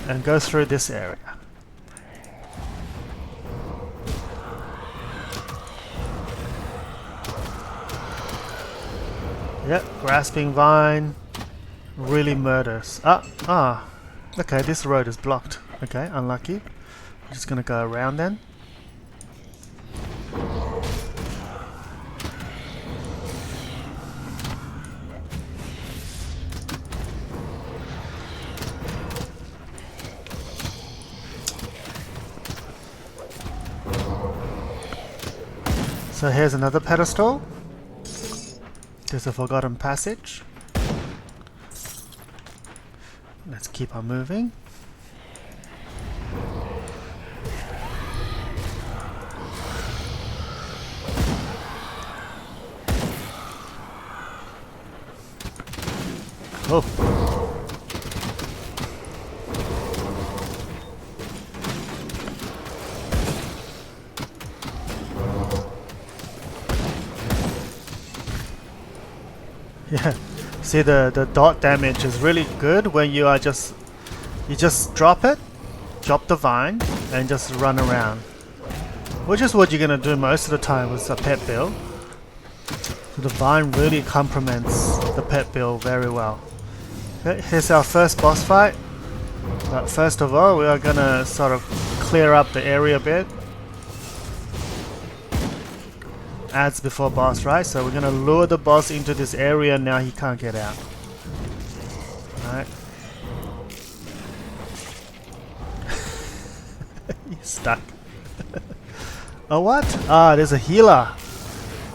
And go through this area. Yep, grasping vine. Really murders. Okay, this road is blocked. Okay, unlucky. I'm just gonna go around then. So here's another pedestal. There's a forgotten passage. Let's keep on moving. Oh. Yeah. See, the dot damage is really good when you are just drop it, drop the vine, and just run around. Which is what you're gonna do most of the time with a pet build. So the vine really complements the pet build very well. Okay, here's our first boss fight. But first of all, we are gonna sort of clear up the area a bit. Ads before boss, right? So we're gonna lure the boss into this area. Now he can't get out. Alright. He's stuck. Oh, what? Ah, there's a healer.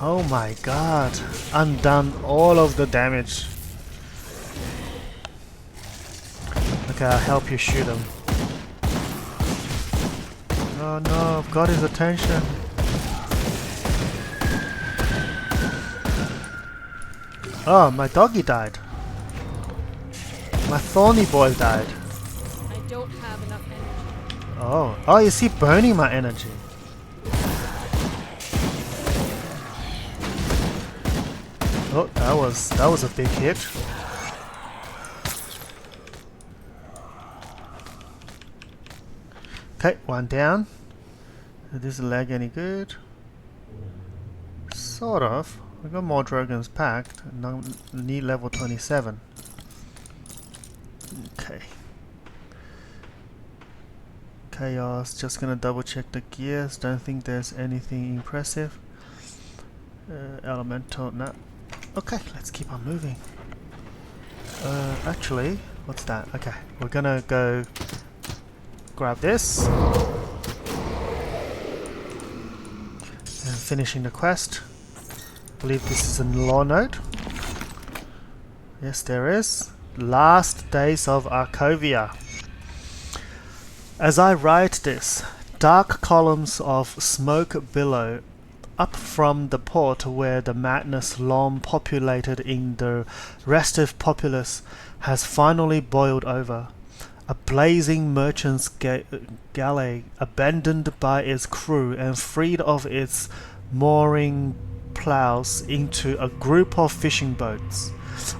Oh my god. Undone all of the damage. Okay, I'll help you shoot him. Oh no, I've got his attention. Oh, my doggy died. My thorny boy died. I don't have enough energy. Oh, is he burning my energy? Oh, that was a big hit. Okay, one down. Is this leg any good? Sort of. I got more dragons packed. Now need level 27. Okay. Chaos. Just gonna double check the gears. Don't think there's anything impressive. Elemental. No. Okay, let's keep on moving. Actually, what's that? Okay, we're gonna go grab this. And finishing the quest. I believe this is a law node. Yes, there is. Last days of Arkovia. As I write this, dark columns of smoke billow up from the port where the madness long populated in the restive populace has finally boiled over. A blazing merchant's galley, abandoned by its crew and freed of its mooring plows into a group of fishing boats.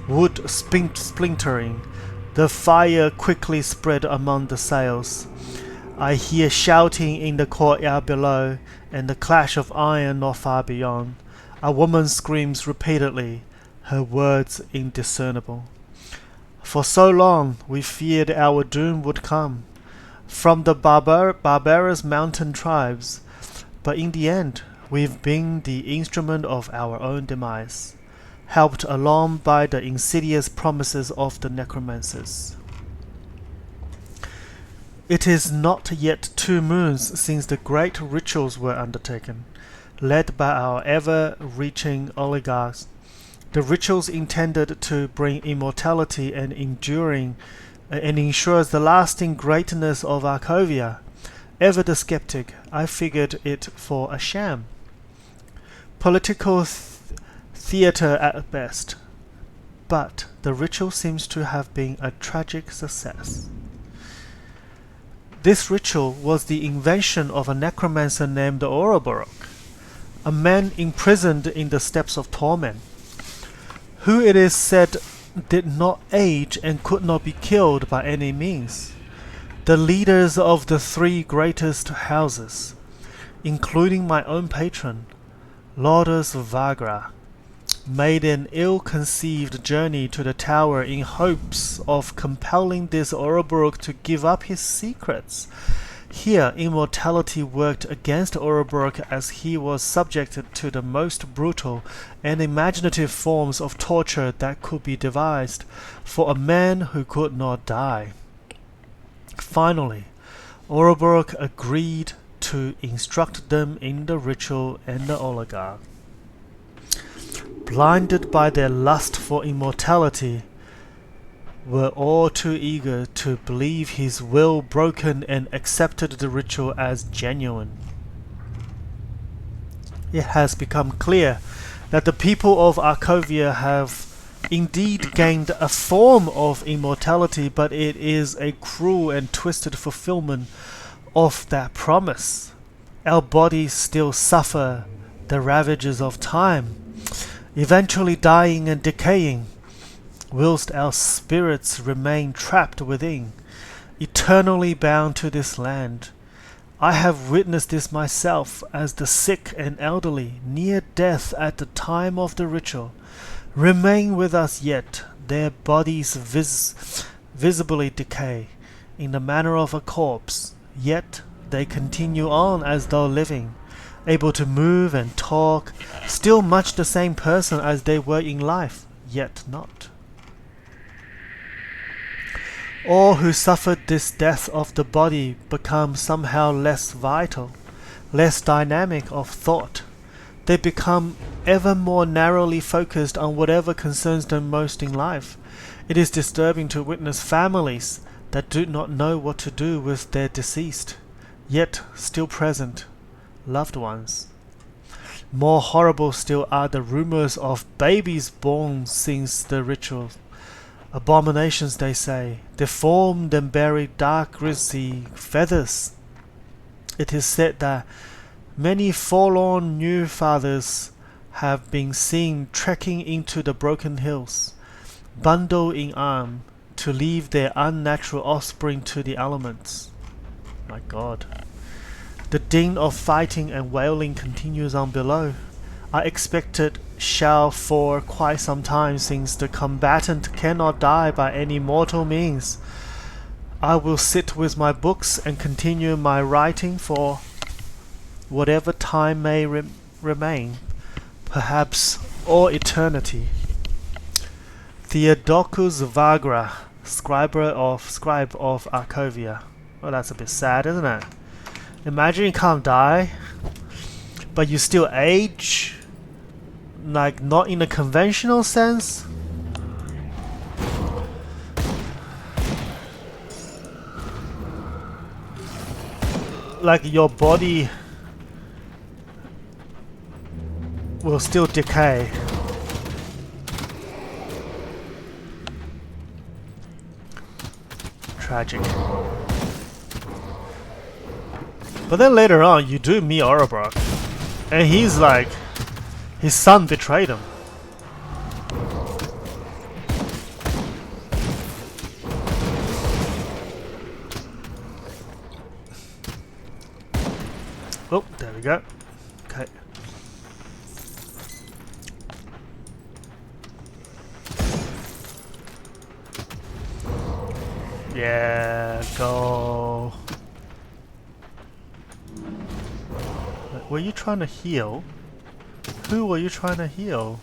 Wood splintering, the fire quickly spread among the sails. I hear shouting in the courtyard below, and the clash of iron not far beyond. A woman screams repeatedly, her words indiscernible. For so long we feared our doom would come from the barbarous mountain tribes, but in the end we've been the instrument of our own demise, helped along by the insidious promises of the Necromancers. It is not yet 2 moons since the great rituals were undertaken, led by our ever-reaching oligarchs. The rituals intended to bring immortality and enduring and ensures the lasting greatness of Arkovia. Ever the skeptic, I figured it for a sham. Political theater at best. But the ritual seems to have been a tragic success. This ritual was the invention of a necromancer named Ouroboros, a man imprisoned in the steppes of torment, who it is said did not age and could not be killed by any means. The leaders of the 3 greatest houses, including my own patron, Lourdes Vagra, made an ill-conceived journey to the tower in hopes of compelling this Ouroboros to give up his secrets. Here, immortality worked against Ouroboros as he was subjected to the most brutal and imaginative forms of torture that could be devised for a man who could not die. Finally, Ouroboros agreed to instruct them in the ritual and the oligarch. Blinded by their lust for immortality, were all too eager to believe his will broken and accepted the ritual as genuine. It has become clear that the people of Arkovia have indeed gained a form of immortality, but it is a cruel and twisted fulfillment of that promise. Our bodies still suffer the ravages of time, eventually dying and decaying, whilst our spirits remain trapped within, eternally bound to this land. I have witnessed this myself as the sick and elderly, near death at the time of the ritual, remain with us yet, their bodies visibly decay, in the manner of a corpse, yet they continue on as though living, able to move and talk, still much the same person as they were in life, yet not. All who suffered this death of the body become somehow less vital, less dynamic of thought. They become ever more narrowly focused on whatever concerns them most in life. It is disturbing to witness families that do not know what to do with their deceased, yet still present, loved ones. More horrible still are the rumors of babies born since the ritual. Abominations, they say, deformed and buried dark grisly feathers. It is said that many forlorn new fathers have been seen trekking into the broken hills, bundle in arm, to leave their unnatural offspring to the elements. My God. The din of fighting and wailing continues on below. I expect it shall for quite some time, since the combatant cannot die by any mortal means. I will sit with my books and continue my writing for whatever time may remain, perhaps all eternity. Theodocus Vagra, scribe of Arkovia. Well, that's a bit sad, isn't it? Imagine you can't die, but you still age, like not in a conventional sense. Like your body will still decay. Tragic. But then later on, you do meet Orobrock, and he's like, his son betrayed him. Oh, there we go. Okay. Yeah, go. Were you trying to heal? Who were you trying to heal?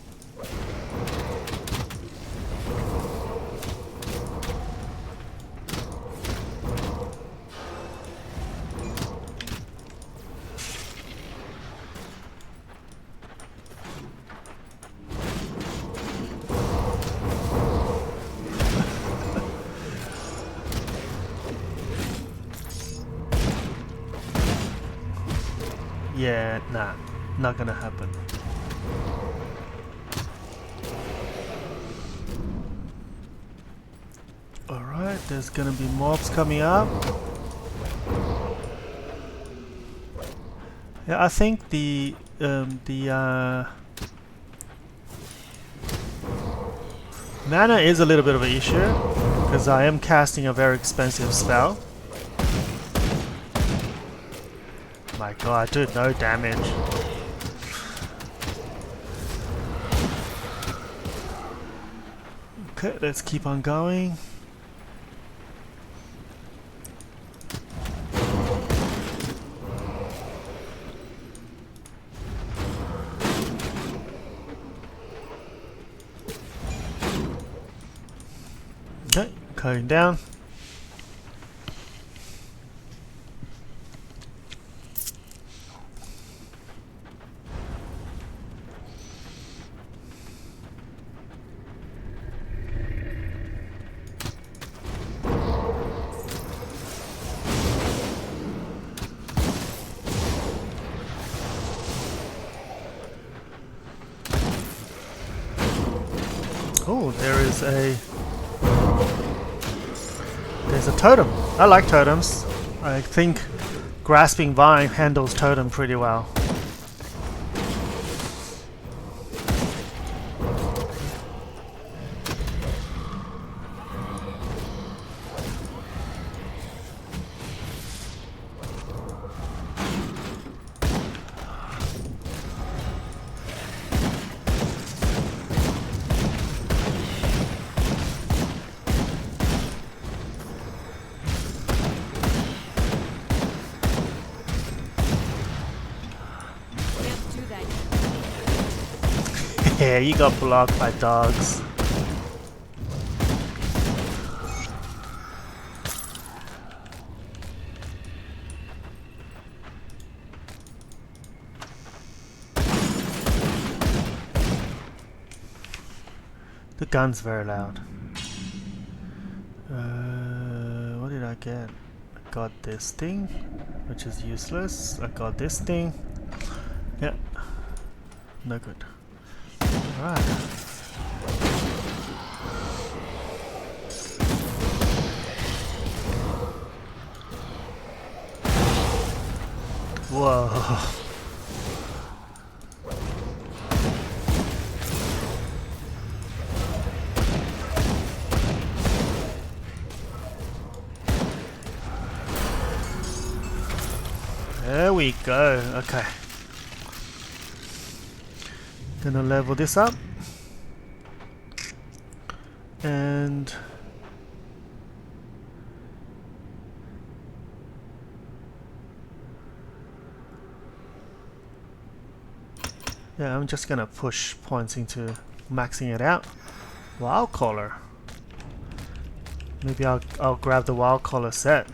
Yeah, nah, not gonna happen. Alright, there's gonna be mobs coming up. Yeah, I think the mana is a little bit of an issue, because I am casting a very expensive spell. My God, dude, no damage. Okay, let's keep on going. Okay, going down. Oh, there's a totem. I like totems. I think Grasping Vine handles totem pretty well. Yeah, you got blocked by dogs. The gun's very loud. What did I get? I got this thing, which is useless. I got this thing. Yeah, no good. Alright. Whoa. There we go. Okay. Gonna level this up. And yeah, I'm just gonna push points into maxing it out. Wild collar. Maybe I'll grab the wild collar set.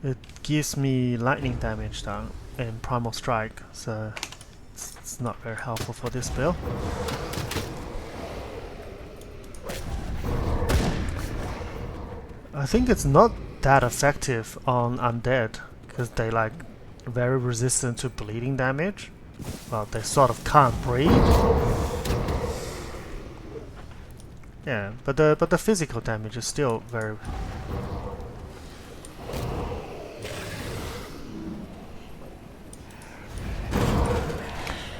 It gives me lightning damage though and primal strike, so it's not very helpful for this build. I think it's not that effective on undead because they like very resistant to bleeding damage. Well, they sort of can't breathe. Yeah, but the physical damage is still very.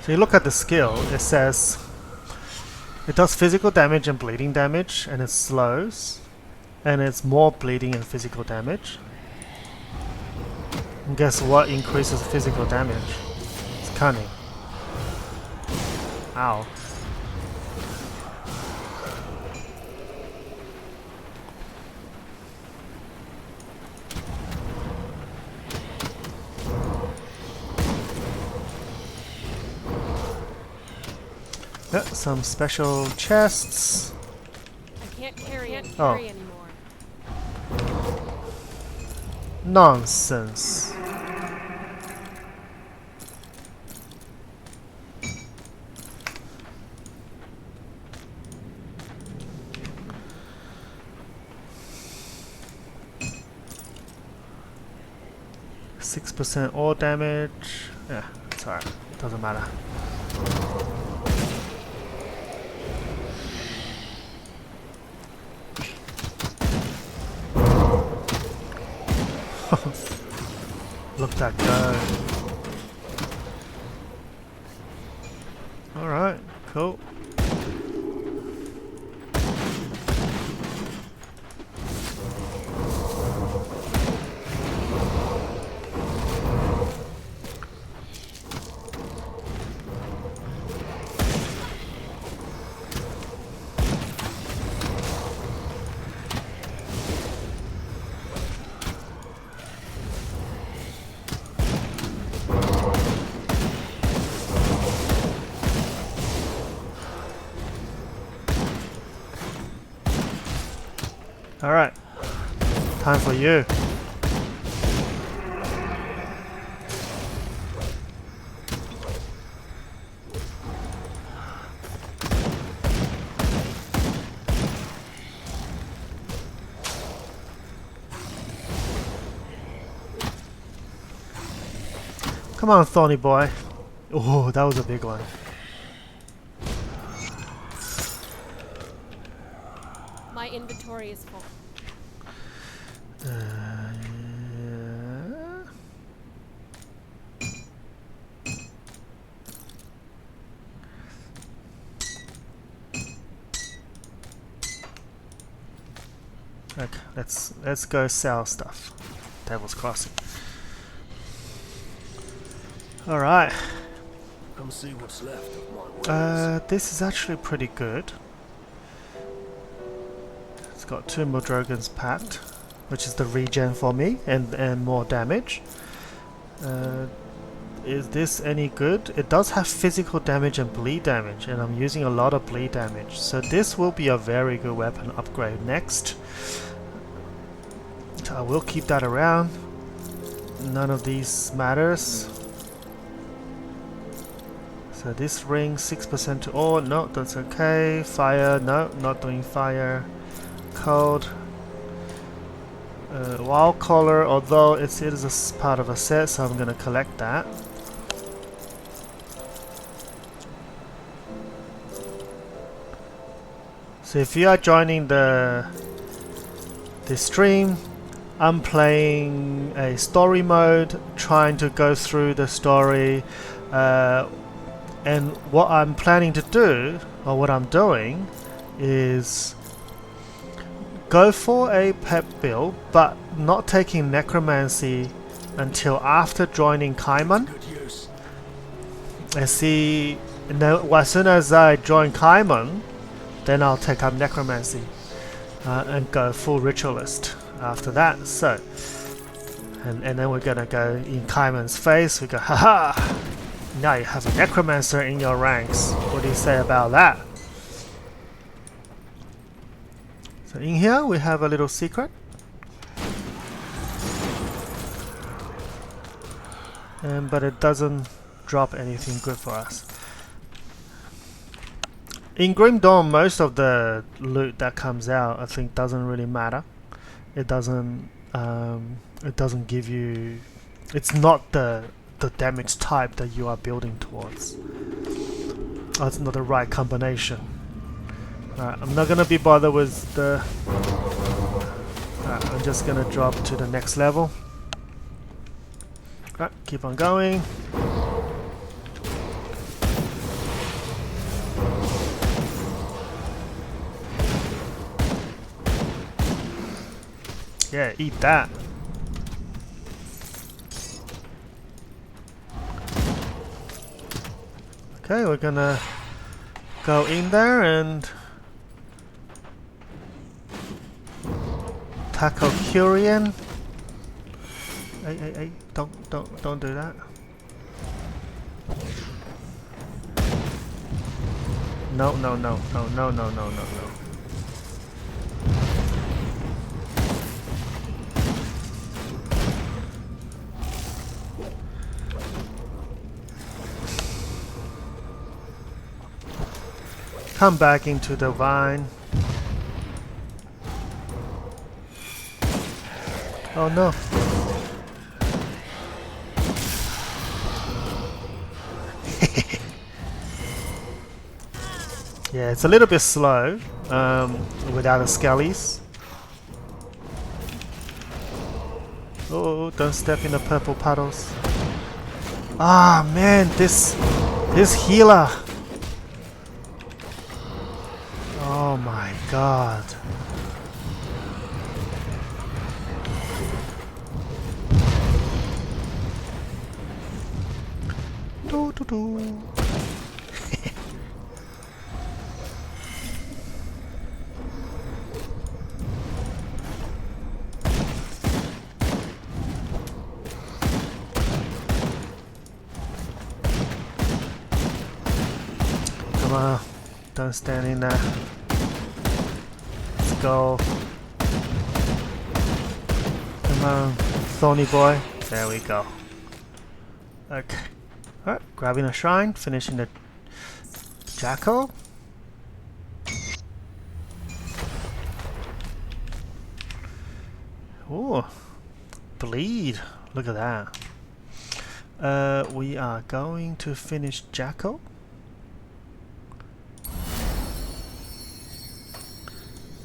So you look at the skill, it says it does physical damage and bleeding damage, and it slows, and it's more bleeding and physical damage. And guess what increases physical damage? It's cunning. Ow. Yeah, some special chests. I can't carry Oh. anymore. Nonsense. %6 all damage. Yeah, it's alright. Doesn't matter. Look that go. Alright, cool. Alright, time for you. Come on, thorny boy. Oh, that was a big one. My inventory is full. Yeah. Okay, let's go sell stuff. Devil's Crossing. All right. Come see what's left of my wares. This is actually pretty good. It's got 2 more dragons packed. which is the regen for me, and more damage. Is this any good? It does have physical damage and bleed damage, and I'm using a lot of bleed damage, so this will be a very good weapon upgrade next. So I will keep that around. None of these matters. So this ring 6% to all. No, that's okay. Fire, no, not doing fire. Cold. Wild color, although it is a part of a set, so I'm gonna collect that. So if you are joining the stream, I'm playing a story mode, trying to go through the story, and what I'm planning to do, or what I'm doing, is go for a pet build, but not taking Necromancy until after joining Kymon. Good use. And see, as soon as I join Kymon, then I'll take up Necromancy and go full Ritualist after that. So, and then we're gonna go in Kymon's face. We go, haha! Now you have a Necromancer in your ranks. What do you say about that? So in here we have a little secret. But it doesn't drop anything good for us. In Grim Dawn, most of the loot that comes out, I think, doesn't really matter. It doesn't give you. It's not the damage type that you are building towards. That's not the right combination. Alright, I'm not gonna be bothered with the. I'm just gonna drop to the next level. Alright, keep on going. Yeah, eat that. Okay, we're gonna go in there and tackle Curian. Hey, don't do that. No. Come back into the vine. Oh no. Yeah, it's a little bit slow without the skellies. Oh, don't step in the purple puddles. Ah man, this healer. Oh my god. Do. Come on, don't stand in there. Let's go. Come on, thorny boy. There we go. Okay. Alright, grabbing a shrine, finishing the jackal. Ooh, bleed. Look at that. We are going to finish jackal.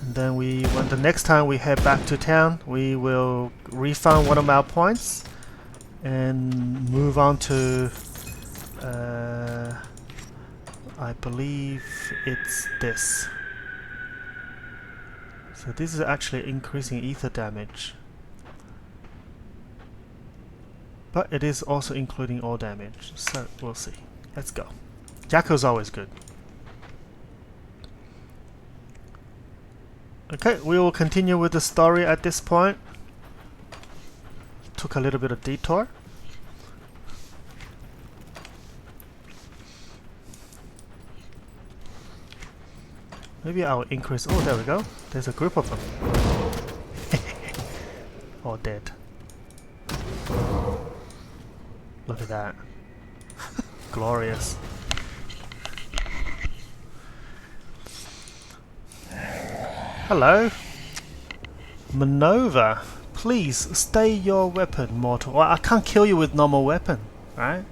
And then when the next time we head back to town, we will refund one of our points and move on to I believe it's this. So this is actually increasing ether damage, but it is also including all damage, so we'll see. Let's go. Jackal's always good. Okay, we will continue with the story at this point. took a little bit of detour. Maybe I'll increase. Oh, there we go. There's a group of them. All dead. Look at that. Glorious. Hello. Maneuver. Please stay your weapon, mortal. Well, I can't kill you with normal weapon, right?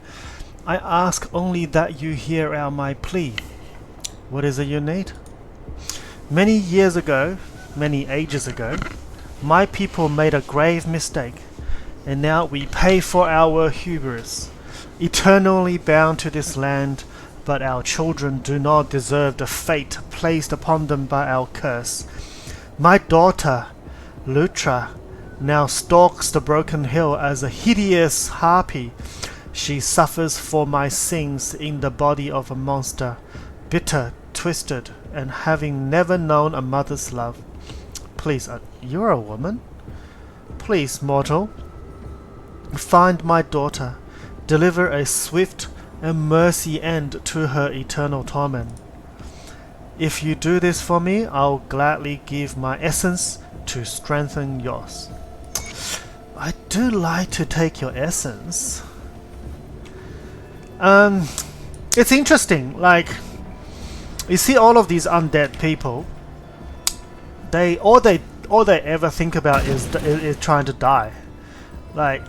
I ask only that you hear out my plea. What is it you need? Many years ago, many ages ago, my people made a grave mistake, and now we pay for our hubris. Eternally bound to this land, but our children do not deserve the fate placed upon them by our curse. My daughter, Lutra, now stalks the broken hill as a hideous harpy. She suffers for my sins in the body of a monster, bitter, twisted, and having never known a mother's love. Please, you're a woman? Please, mortal, find my daughter, deliver a swift and mercy end to her eternal torment. If you do this for me, I'll gladly give my essence to strengthen yours. I do like to take your essence. It's interesting, like, you see all of these undead people, all they ever think about is trying to die. Like,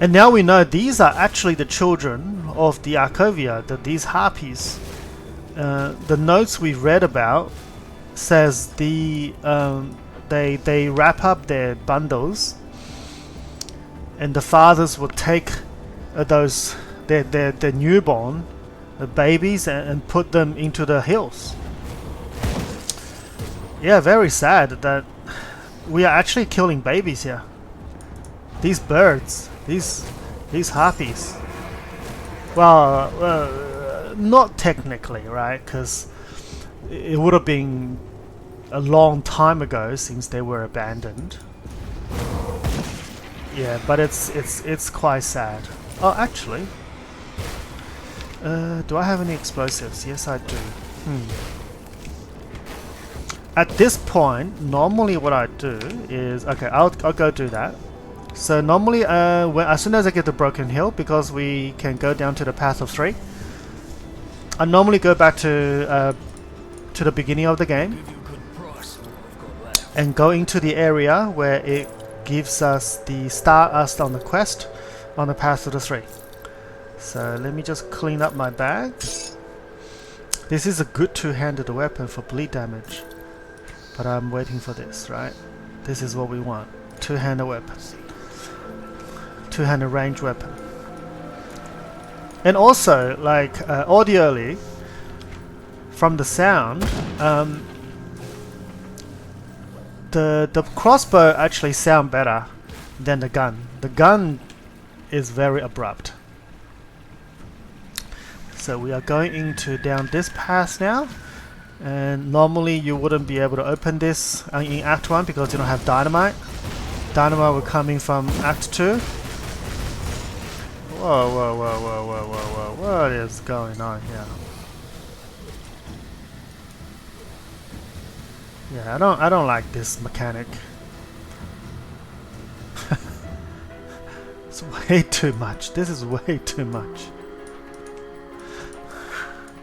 and now we know these are actually the children of the Arkovia, these harpies. The notes we read about says they wrap up their bundles, and the fathers will take their newborn, the babies, and put them into the hills. Yeah, very sad that we are actually killing babies here. These birds, these harpies. Well, not technically, right? Because it would have been a long time ago since they were abandoned. Yeah, but it's quite sad. Oh, actually, do I have any explosives? Yes, I do. At this point, normally what I do is, okay, I'll go do that. So normally, as soon as I get the broken hill, because we can go down to the path of 3, I normally go back to the beginning of the game and go into the area where it gives us start us on the quest on the path to the 3. So let me just clean up my bag. This is a good two-handed weapon for bleed damage, but I'm waiting for this, right? This is what we want. Two-handed weapon. Two-handed range weapon. And also, like, audially, from the sound, the crossbow actually sound better than the gun. The gun is very abrupt. So we are going into down this path now, and normally you wouldn't be able to open this in Act 1 because you don't have dynamite. Dynamite will come in from Act 2. Whoa, what is going on here? Yeah, I don't like this mechanic. It's way too much. This is way too much.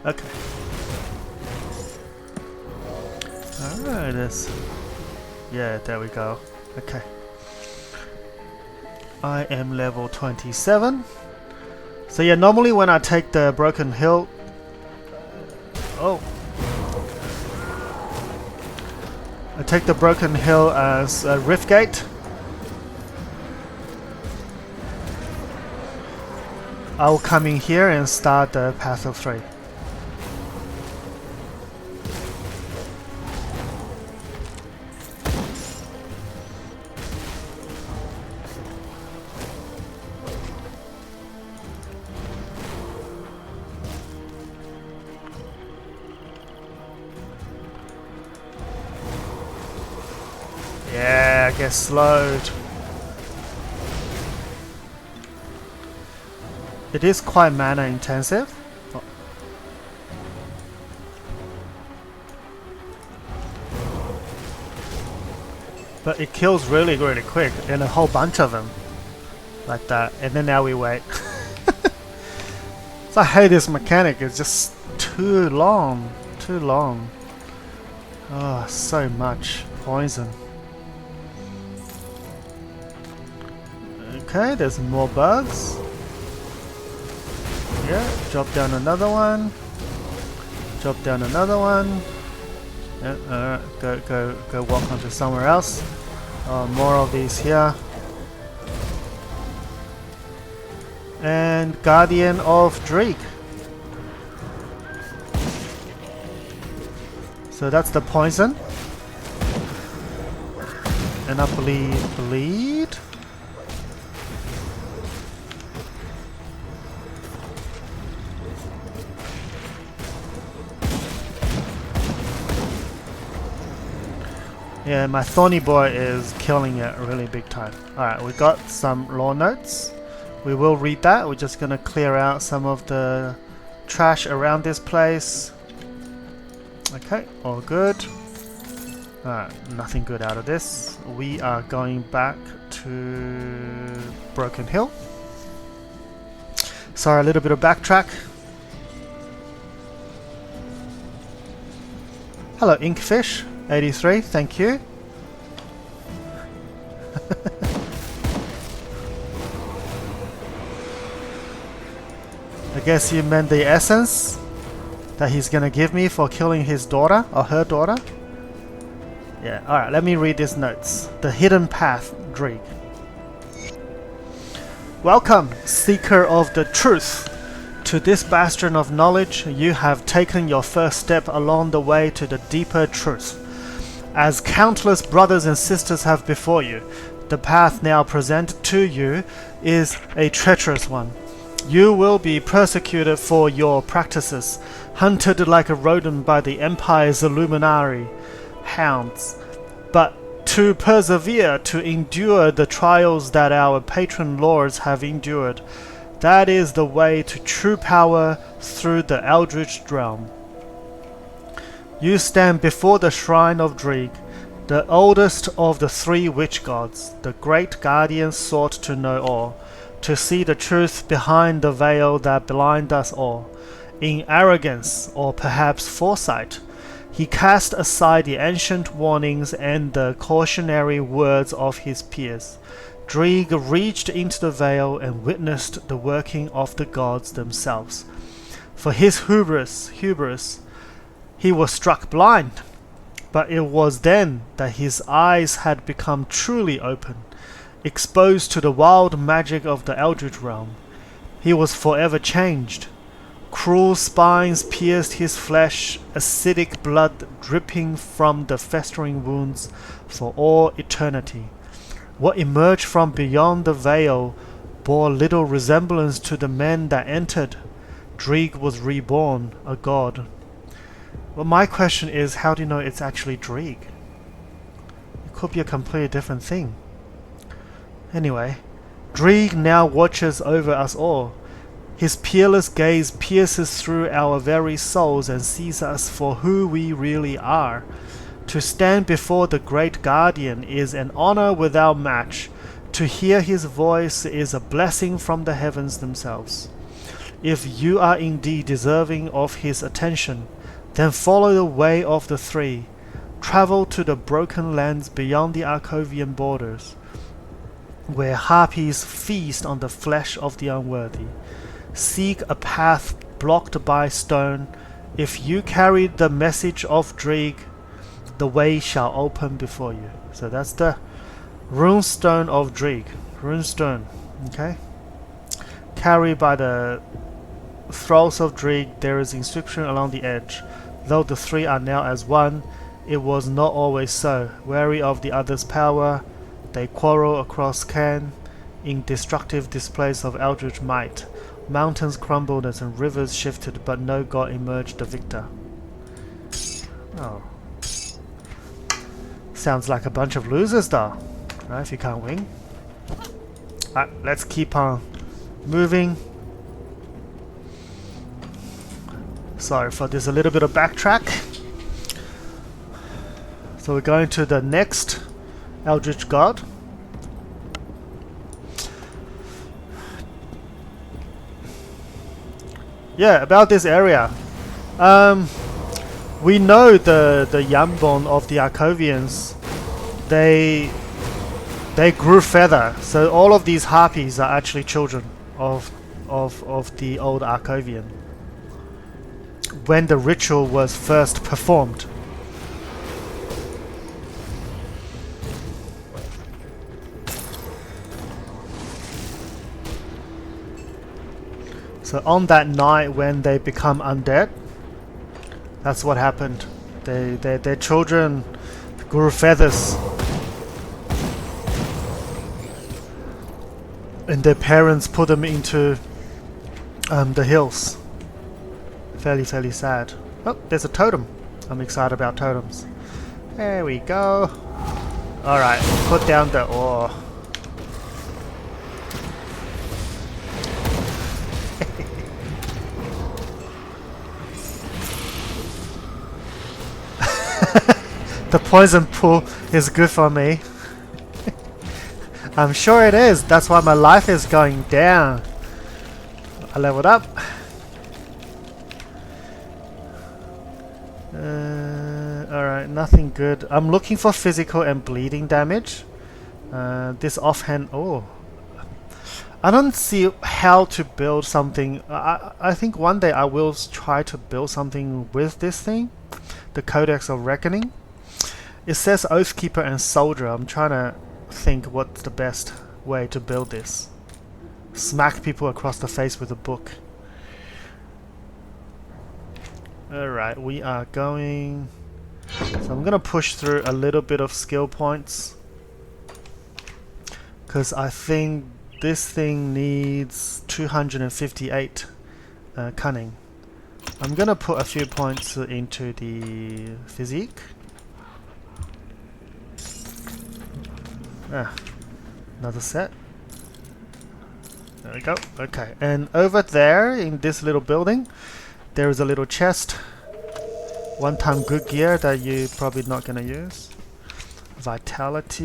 Okay. Alright, yeah, there we go. Okay. I am level 27. So yeah, normally when I take the broken hill... I take the broken hill as a rift gate. I will come in here and start the path of 3. Yeah, get slowed. It is quite mana intensive. Oh. But it kills really, really quick, and a whole bunch of them. Like that, and then now we wait. So I hate this mechanic, it's just too long. Too long. Oh, so much poison. Okay, there's more bugs. Yeah, drop down another one. Drop down another one. Yeah, go walk onto somewhere else. More of these here. And Guardian of Dreek. So that's the poison. And I believe bleed. Yeah, my Thorny Boy is killing it really big time. Alright, we got some lore notes. We will read that. We're just gonna clear out some of the trash around this place. Okay, all good. Alright, nothing good out of this. We are going back to Broken Hill. Sorry, a little bit of backtrack. Hello, Inkfish 83, thank you. I guess you meant the essence that he's gonna give me for killing his daughter or her daughter. Yeah, alright, let me read these notes. The Hidden Path, Dreek. Welcome, seeker of the truth. To this bastion of knowledge, you have taken your first step along the way to the deeper truth. As countless brothers and sisters have before you, the path now presented to you is a treacherous one. You will be persecuted for your practices, hunted like a rodent by the Empire's Illuminati hounds. But to persevere, to endure the trials that our patron lords have endured, that is the way to true power through the Eldritch realm. You stand before the shrine of Dreek, the oldest of the three witch gods. The great guardian sought to know all, to see the truth behind the veil that blind us all. In arrogance, or perhaps foresight, he cast aside the ancient warnings and the cautionary words of his peers. Dreek reached into the veil and witnessed the working of the gods themselves. For his hubris, he was struck blind, but it was then that his eyes had become truly open, exposed to the wild magic of the Eldritch realm. He was forever changed. Cruel spines pierced his flesh, acidic blood dripping from the festering wounds for all eternity. What emerged from beyond the veil bore little resemblance to the men that entered. Dreek was reborn, a god. Well, my question is, how do you know it's actually Dreek? It could be a completely different thing. Anyway, Dreek now watches over us all. His peerless gaze pierces through our very souls and sees us for who we really are. To stand before the great guardian is an honor without match. To hear his voice is a blessing from the heavens themselves. If you are indeed deserving of his attention, then follow the way of the three. Travel to the broken lands beyond the Arkovian borders, where harpies feast on the flesh of the unworthy. Seek a path blocked by stone. If you carry the message of Dreek, the way shall open before you. So that's the runestone of Dreek. Runestone, okay? Carried by the thralls of Dreek, there is inscription along the edge. Though the three are now as one, it was not always so. Wary of the other's power, they quarrel across Can in destructive displays of eldritch might. Mountains crumbled and rivers shifted, but no god emerged the victor. Oh. Sounds like a bunch of losers though, right, if you can't win. Alright, let's keep on moving. Sorry for this, a little bit of backtrack. So we're going to the next Eldritch God. Yeah, about this area. We know the Yambon of the Arkovians. They grew feather, so all of these harpies are actually children of the old Arkovian when the ritual was first performed. So on that night when they become undead, that's what happened. Their children grew feathers, and their parents put them into the hills. Fairly sad. Oh, there's a totem. I'm excited about totems. There we go. Alright, put down the ore. The poison pool is good for me. I'm sure it is. That's why my life is going down. I leveled up. Alright, nothing good. I'm looking for physical and bleeding damage. This offhand... Oh. I don't see how to build something. I think one day I will try to build something with this thing. The Codex of Reckoning. It says Oathkeeper and Soldier. I'm trying to think what's the best way to build this. Smack people across the face with a book. Alright, we are going... So I'm gonna push through a little bit of skill points, because I think this thing needs 258 cunning. I'm gonna put a few points into the physique. Another set. There we go. Okay, and over there in this little building, there is a little chest. One-time good gear that you're probably not gonna use. Vitality,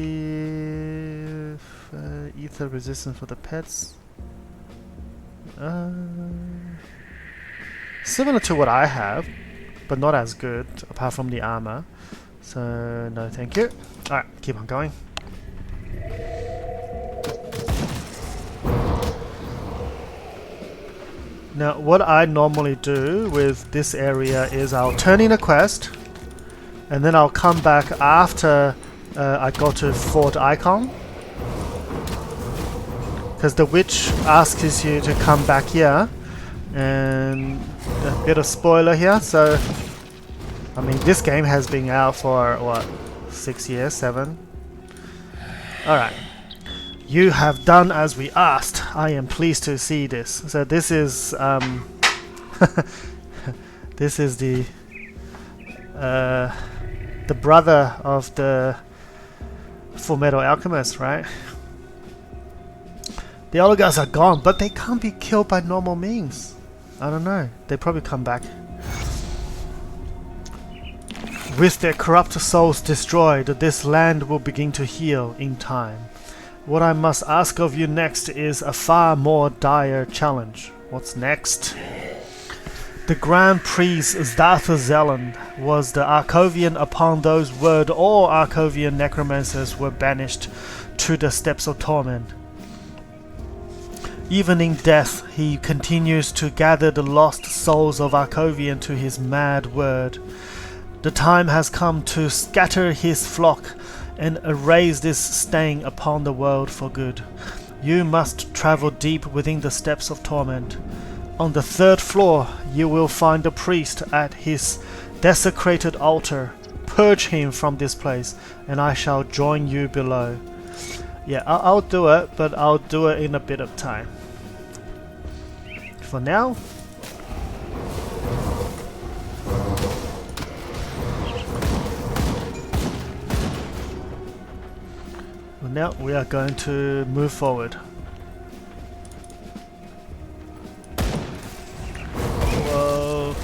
ether resistance for the pets. Similar to what I have, but not as good, apart from the armor. So no, thank you. All right, keep on going. Now, what I normally do with this area is I'll turn in a quest, and then I'll come back after I go to Fort Icon, because the witch asks you to come back here, and a bit of spoiler here. So, I mean, this game has been out for what, 6 years, 7? Alright. You have done as we asked. I am pleased to see this. So this is this is the brother of the Full Metal Alchemist, right? The other guys are gone, but they can't be killed by normal means. I don't know. They probably come back. With their corrupt souls destroyed, this land will begin to heal in time. What I must ask of you next is a far more dire challenge. What's next? The Grand Priest Zdarthazellan was the Arkovian upon whose word all Arkovian necromancers were banished to the steppes of torment. Even in death, he continues to gather the lost souls of Arkovian to his mad word. The time has come to scatter his flock and erase this stain upon the world for good. You must travel deep within the steppes of torment. On the 3rd floor, you will find the priest at his desecrated altar. Purge him from this place, and I shall join you below. Yeah, I'll do it, but I'll do it in a bit of time. For now, now we are going to move forward. Whoa.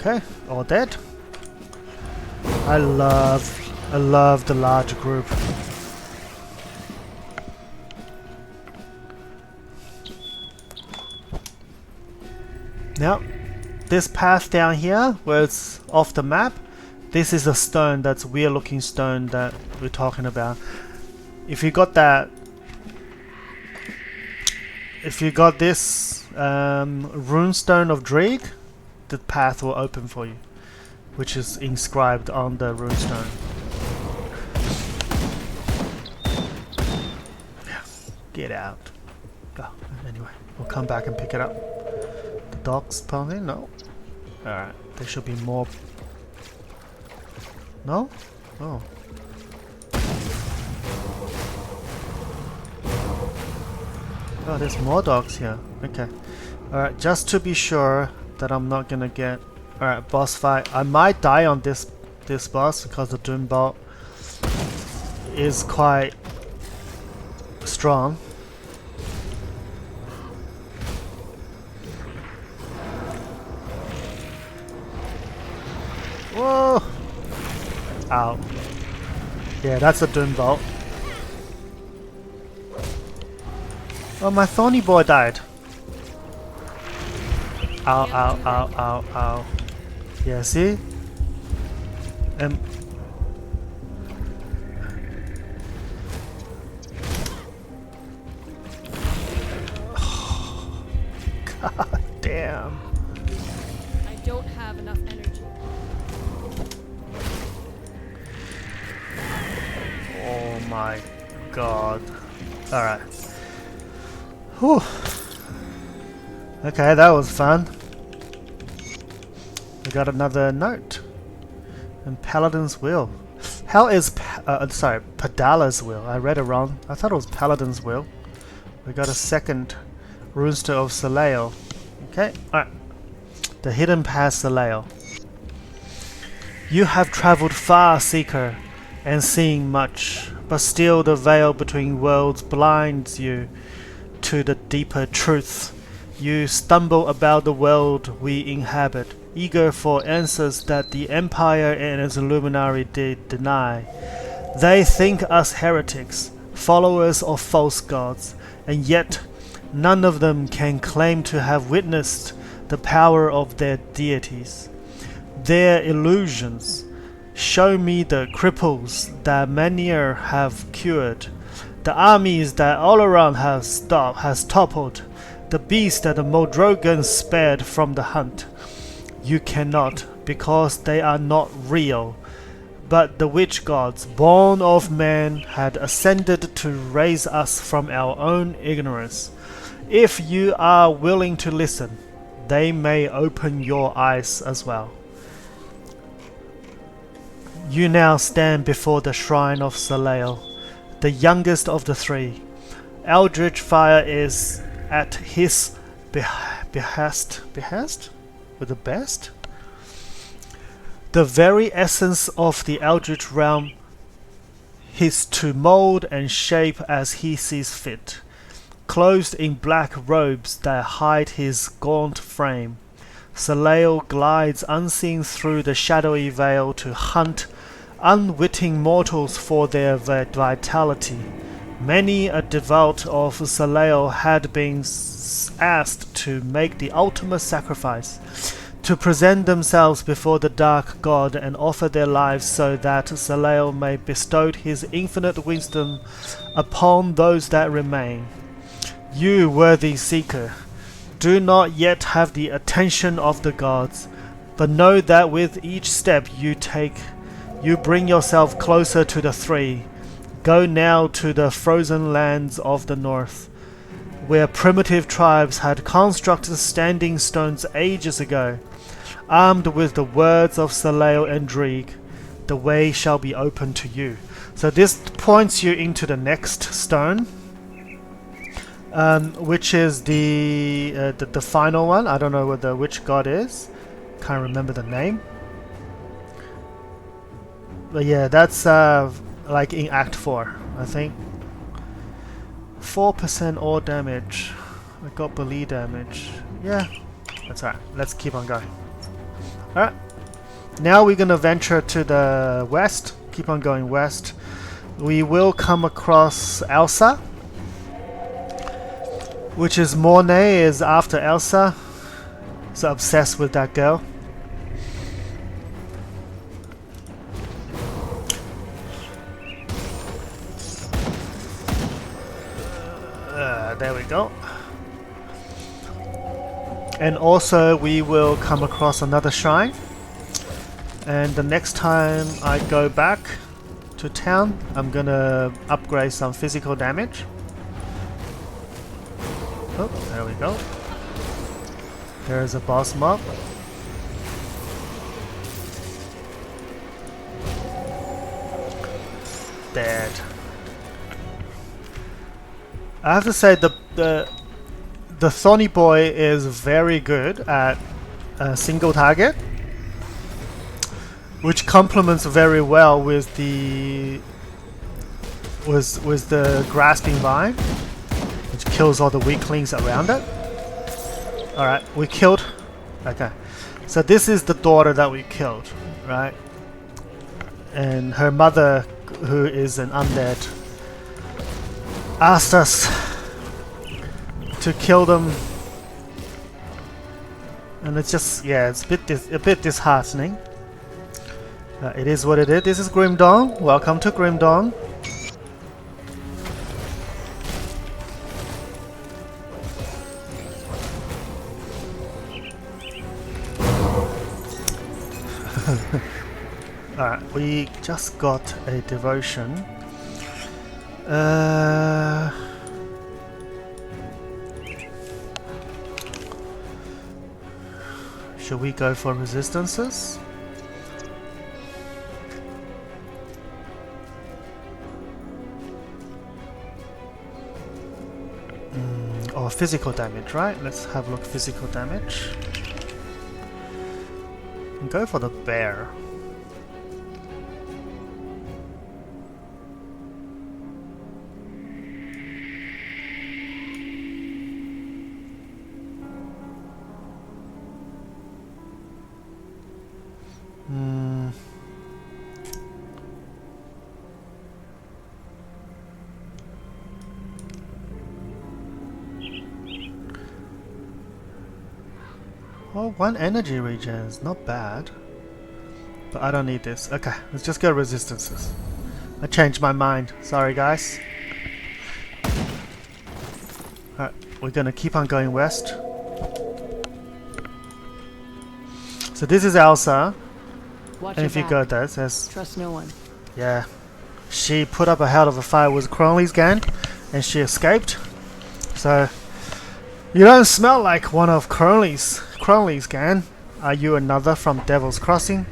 Okay, all dead. I love the large group. Now, this path down here, where it's off the map, this is a stone, that's weird looking stone that we're talking about. If you got that, if you got this runestone of Dreig, the path will open for you, which is inscribed on the runestone. Get out. Oh, anyway, we'll come back and pick it up. The dogs probably? No. Alright, there should be more. No? Oh. Oh, there's more dogs here. Okay. Alright, just to be sure that I'm not gonna get... Alright, boss fight. I might die on this boss because the Doom Bolt is quite strong. Whoa! Ow. Yeah, that's a Doom Bolt. Oh, my thorny boy died. Ow, ow, ow, ow, ow. Yeah, see? God damn. I don't have enough energy. Oh my god. Alright. Whew. Okay, that was fun. We got another note. And Paladin's Will. How is Padala's Will. I read it wrong. I thought it was Paladin's Will. We got a second Rooster of Saleo. Okay, alright. The Hidden Path Saleo. You have traveled far, Seeker, and seen much, but still the veil between worlds blinds you to the deeper truth. You stumble about the world we inhabit, eager for answers that the Empire and its luminary did deny. They think us heretics, followers of false gods, and yet none of them can claim to have witnessed the power of their deities. Their illusions. Show me the cripples that Manir have cured, the armies that Oleron has toppled, the beasts that the Modrogan spared from the hunt. You cannot, because they are not real. But the witch gods, born of man, had ascended to raise us from our own ignorance. If you are willing to listen, they may open your eyes as well. You now stand before the shrine of Saleo, the youngest of the three. Eldritch fire is at his behest? With the best? The very essence of the Eldritch realm is to mold and shape as he sees fit, clothed in black robes that hide his gaunt frame. Saleo glides unseen through the shadowy veil to hunt unwitting mortals for their vitality. Many a devout of Saleo had been asked to make the ultimate sacrifice, to present themselves before the dark god and offer their lives so that Saleo may bestow his infinite wisdom upon those that remain. You, worthy seeker, do not yet have the attention of the gods, but know that with each step you take, you bring yourself closer to the three. Go now to the frozen lands of the north, where primitive tribes had constructed standing stones ages ago. Armed with the words of Saleo and Dreig, the way shall be open to you. So this points you into the next stone, which is the final one. I don't know what the which god is. Can't remember the name. But yeah, that's like in Act 4, I think. 4% all damage. I got melee damage. Yeah, that's alright. Let's keep on going. Alright. Now we're gonna venture to the west. Keep on going west. We will come across Elsa, which is Mornay is after Elsa. So obsessed with that girl. There we go. And also we will come across another shrine. And the next time I go back to town, I'm gonna upgrade some physical damage. Oh, there we go. There's a boss mob. Dead. I have to say the Thorny Boy is very good at a single target, which complements very well with the grasping vine, which kills all the weaklings around it. Alright, we killed. Okay. So this is the daughter that we killed, right? And her mother, who is an undead, asked us to kill them. And it's just, yeah, it's a bit disheartening. It is what it is. This is Grim Dawn. Welcome to Grim Dawn. Alright, we just got a devotion. Should we go for resistances? Or physical damage, right? Let's have a look. Physical damage. Go for the bear. Oh, 1 energy regens, not bad. But I don't need this. Okay, let's just go resistances. I changed my mind. Sorry, guys. Alright, we're gonna keep on going west. So this is Elsa. Watch And if you go there, it says... Trust no one. Yeah. She put up a hell of a fight with Cronley's gang, and she escaped. So... You don't smell like one of Cronley's gang. Are you another from Devil's Crossing?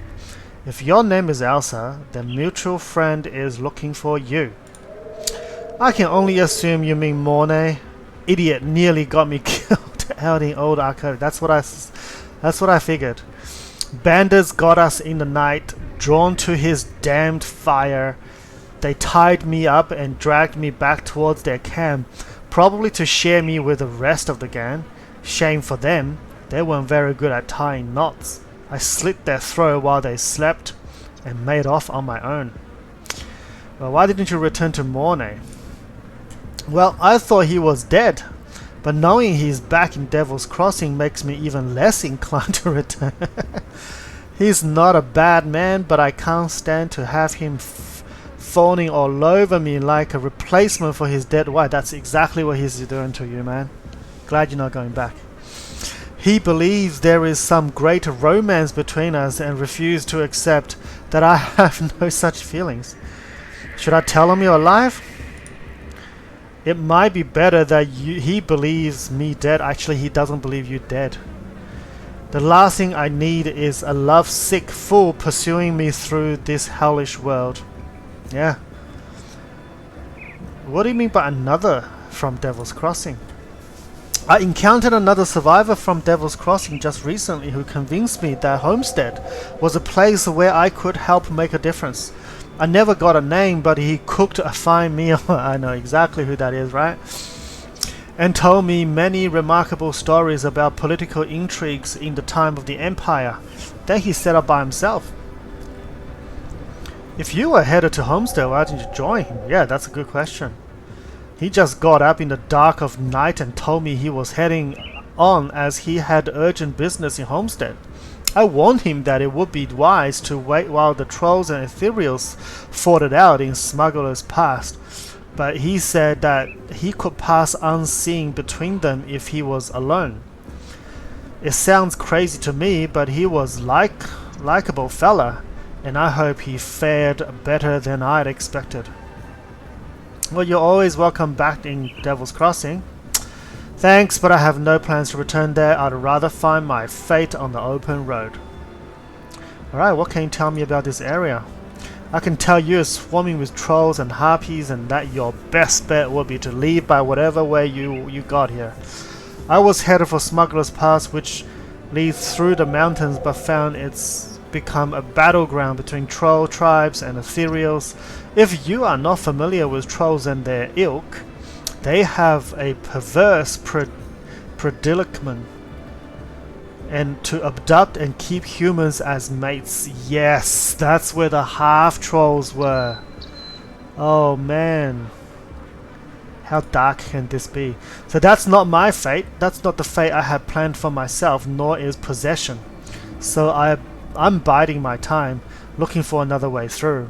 If your name is Elsa, then mutual friend is looking for you. I can only assume you mean Mornay. Idiot nearly got me killed out in old Arkovian. That's what I figured. Bandits got us in the night, drawn to his damned fire. They tied me up and dragged me back towards their camp, probably to share me with the rest of the gang. Shame for them, they weren't very good at tying knots. I slit their throat while they slept and made off on my own. Well, why didn't you return to Mornay? Well, I thought he was dead, but knowing he's back in Devil's Crossing makes me even less inclined to return. He's not a bad man, but I can't stand to have him fawning all over me like a replacement for his dead wife. That's exactly what he's doing to you, man. Glad you're not going back. He believes there is some great romance between us and refuses to accept that I have no such feelings. Should I tell him you're alive? It might be better that he believes me dead. Actually, he doesn't believe you dead. The last thing I need is a love-sick fool pursuing me through this hellish world. Yeah. What do you mean by another from Devil's Crossing? I encountered another survivor from Devil's Crossing just recently who convinced me that Homestead was a place where I could help make a difference. I never got a name, but he cooked a fine meal. I know exactly who that is, right? And told me many remarkable stories about political intrigues in the time of the Empire. Then he set up by himself. If you were headed to Homestead, why didn't you join him? Yeah, that's a good question. He just got up in the dark of night and told me he was heading on as he had urgent business in Homestead. I warned him that it would be wise to wait while the trolls and ethereals fought it out in Smuggler's Pass, but he said that he could pass unseen between them if he was alone. It sounds crazy to me, but he was likable fella, and I hope he fared better than I'd expected. Well, you're always welcome back in Devil's Crossing. Thanks, but I have no plans to return there. I'd rather find my fate on the open road. Alright, what can you tell me about this area? I can tell you it's swarming with trolls and harpies, and that your best bet would be to leave by whatever way you got here. I was headed for Smuggler's Pass, which leads through the mountains, but found it's become a battleground between troll tribes and ethereals. If you are not familiar with trolls and their ilk, they have a perverse predilectment and to abduct and keep humans as mates. Yes, that's where the half-trolls were. Oh man. How dark can this be? So that's not my fate. That's not the fate I had planned for myself, nor is possession. So I'm biding my time, looking for another way through.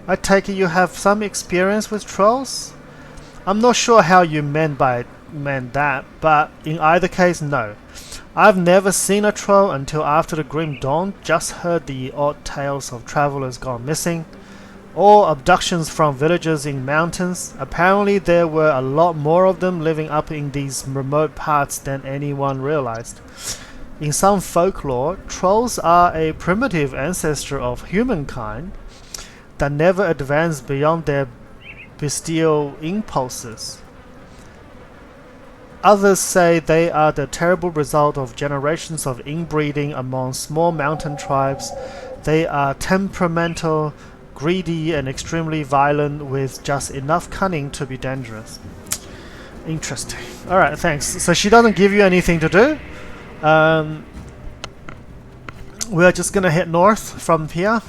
I take it you have some experience with trolls? I'm not sure how you meant that, but in either case, no. I've never seen a troll until after the Grim Dawn, just heard the odd tales of travelers gone missing, or abductions from villages in mountains. Apparently there were a lot more of them living up in these remote parts than anyone realized. In some folklore, trolls are a primitive ancestor of humankind that never advanced beyond their bestial impulses. Others say they are the terrible result of generations of inbreeding among small mountain tribes. They are temperamental, greedy, and extremely violent, with just enough cunning to be dangerous. Interesting. Alright, thanks. So she doesn't give you anything to do. We're just gonna head north from here.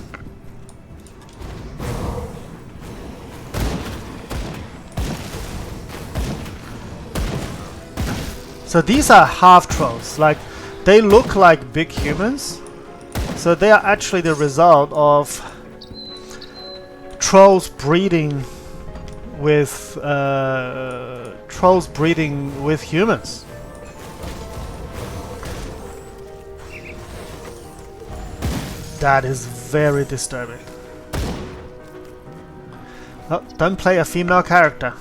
So these are half trolls, like they look like big humans. So they are actually the result of trolls breeding with humans. That is very disturbing. Oh, don't play a female character.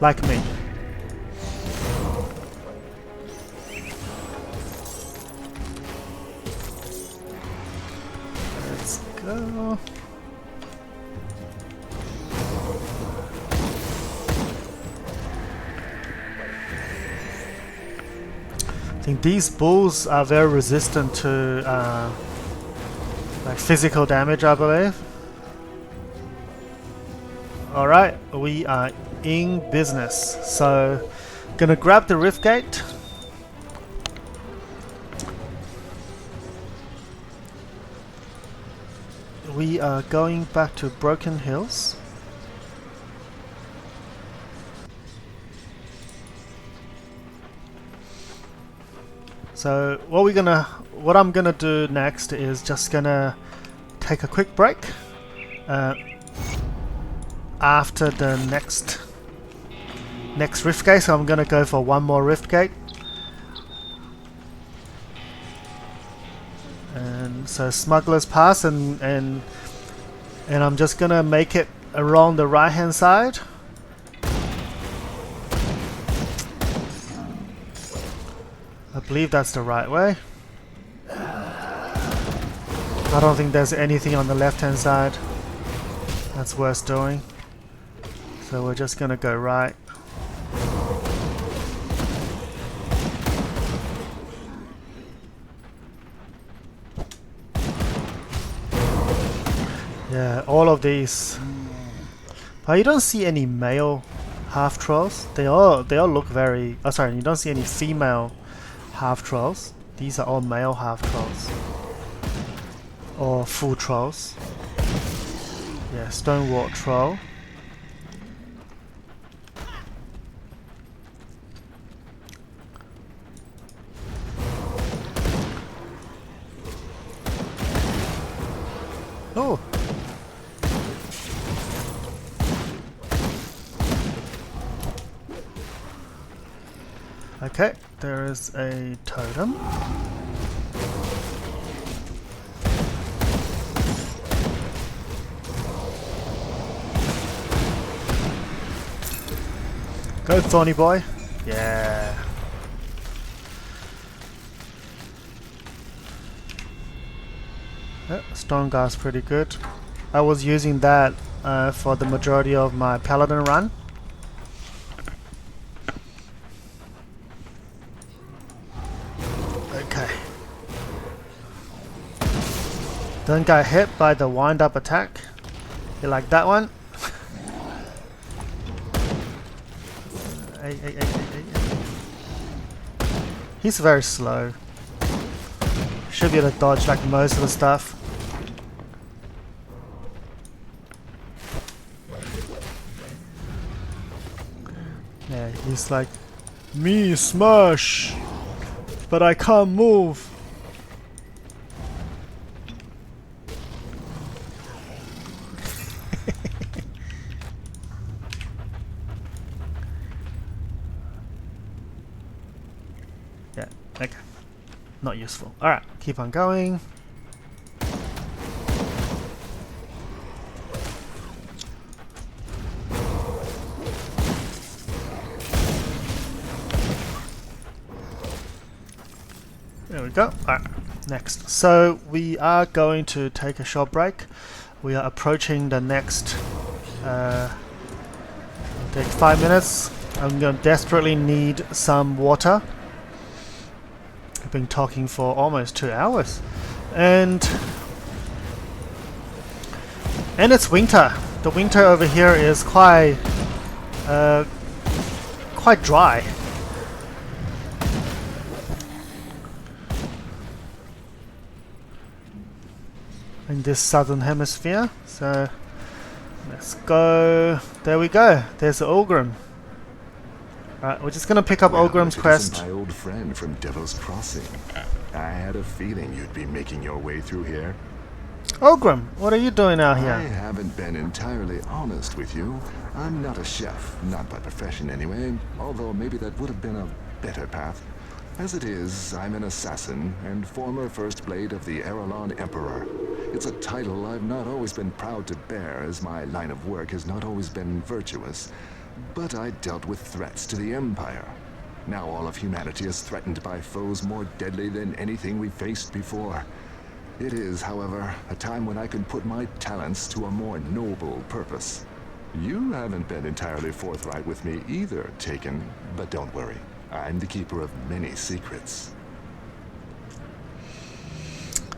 Like me. Let's go. I think these bulls are very resistant to like physical damage, I believe. Alright, we are in business. So, gonna grab the rift gate. We are going back to Broken Hills. So what I'm gonna do next is just gonna take a quick break after the next rift gate. So I'm gonna go for one more rift gate, and so Smuggler's Pass, and I'm just gonna make it along the right hand side. I believe that's the right way. I don't think there's anything on the left hand side that's worth doing. So we're just gonna go right. Yeah, all of these. But you don't see any male half trolls. They all look very. Oh, sorry, you don't see any female half trolls. These are all male half trolls or full trolls. Yeah, stonewall troll. Oh. Okay, there is a totem. Go, Thorny Boy. Yeah. Stone Guard's pretty good. I was using that for the majority of my Paladin run. Okay. Don't get hit by the wind-up attack. You like that one? Hey. He's very slow. Should be able to dodge like most of the stuff. Yeah, he's like, me smash, but I can't move. Yeah, okay. Not useful. Alright, keep on going. There we go. Alright, next. So we are going to take a short break. We are approaching the next take 5 minutes. I'm going to desperately need some water. I've been talking for almost 2 hours. And it's winter. The winter over here is quite dry. In this southern hemisphere, so let's go. There we go. There's the Ogrim. Alright, we're just gonna pick up Ogrim's quest. My old friend from Devil's Crossing. I had a feeling you'd be making your way through here. Ogrim, what are you doing out I here? haven't been entirely honest with you. I'm not a chef, not by profession anyway, although maybe that would have been a better path. As it is, I'm an assassin and former First Blade of the Aralon Emperor. It's a title I've not always been proud to bear, as my line of work has not always been virtuous. But I dealt with threats to the Empire. Now all of humanity is threatened by foes more deadly than anything we've faced before. It is, however, a time when I can put my talents to a more noble purpose. You haven't been entirely forthright with me either, Taken, but don't worry. I'm the keeper of many secrets.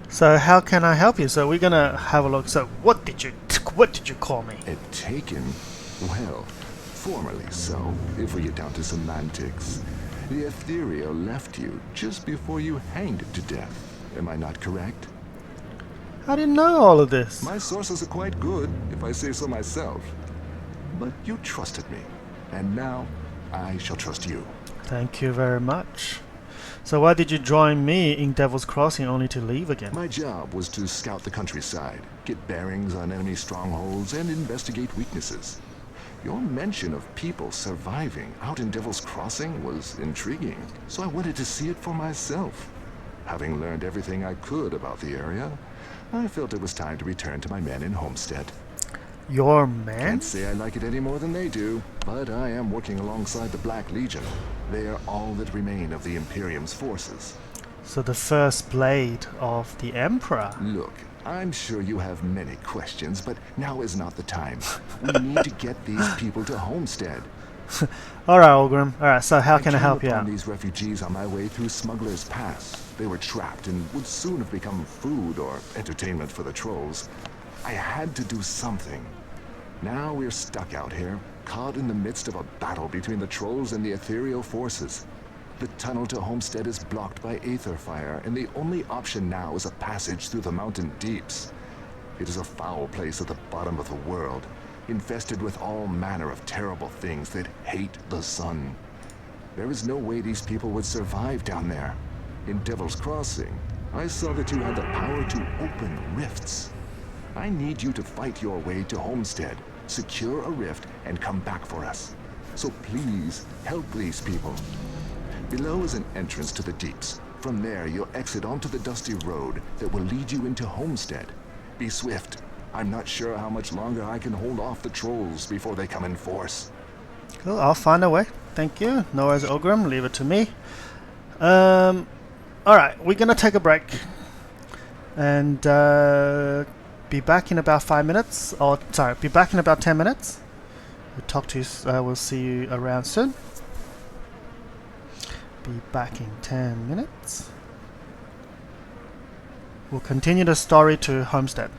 So how can I help you? So we're gonna have a look. So what did you call me? Taken? Well, formerly so, if we get down to semantics. The Ethereal left you just before you hanged to death. Am I not correct? How do you know all of this? My sources are quite good, if I say so myself. But you trusted me, and now I shall trust you. Thank you very much. So why did you join me in Devil's Crossing only to leave again? My job was to scout the countryside, get bearings on enemy strongholds, and investigate weaknesses. Your mention of people surviving out in Devil's Crossing was intriguing, so I wanted to see it for myself. Having learned everything I could about the area, I felt it was time to return to my men in Homestead. Your man? Can't say I like it any more than they do, but I am working alongside the Black Legion. They are all that remain of the Imperium's forces. So the first blade of the Emperor? Look, I'm sure you have many questions, but now is not the time. We need to get these people to Homestead. Alright, Ogrim. Alright, so how can I help you came out? upon these refugees on my way through Smuggler's Pass. They were trapped and would soon have become food or entertainment for the trolls. I had to do something. Now we're stuck out here, caught in the midst of a battle between the trolls and the ethereal forces. The tunnel to Homestead is blocked by aether fire, and the only option now is a passage through the mountain deeps. It is a foul place at the bottom of the world, infested with all manner of terrible things that hate the sun. There is no way these people would survive down there. In Devil's Crossing, I saw that you had the power to open rifts. I need you to fight your way to Homestead, secure a rift, and come back for us. So please, help these people. Below is an entrance to the deeps. From there, you'll exit onto the dusty road that will lead you into Homestead. Be swift. I'm not sure how much longer I can hold off the trolls before they come in force. Cool, I'll find a way. Thank you. Noah's Ogrim, leave it to me. Alright, we're gonna take a break. And be back in about 5 minutes. Or, sorry, be back in about 10 minutes. We'll see you around soon. Be back in 10 minutes. We'll continue the story to Homestead.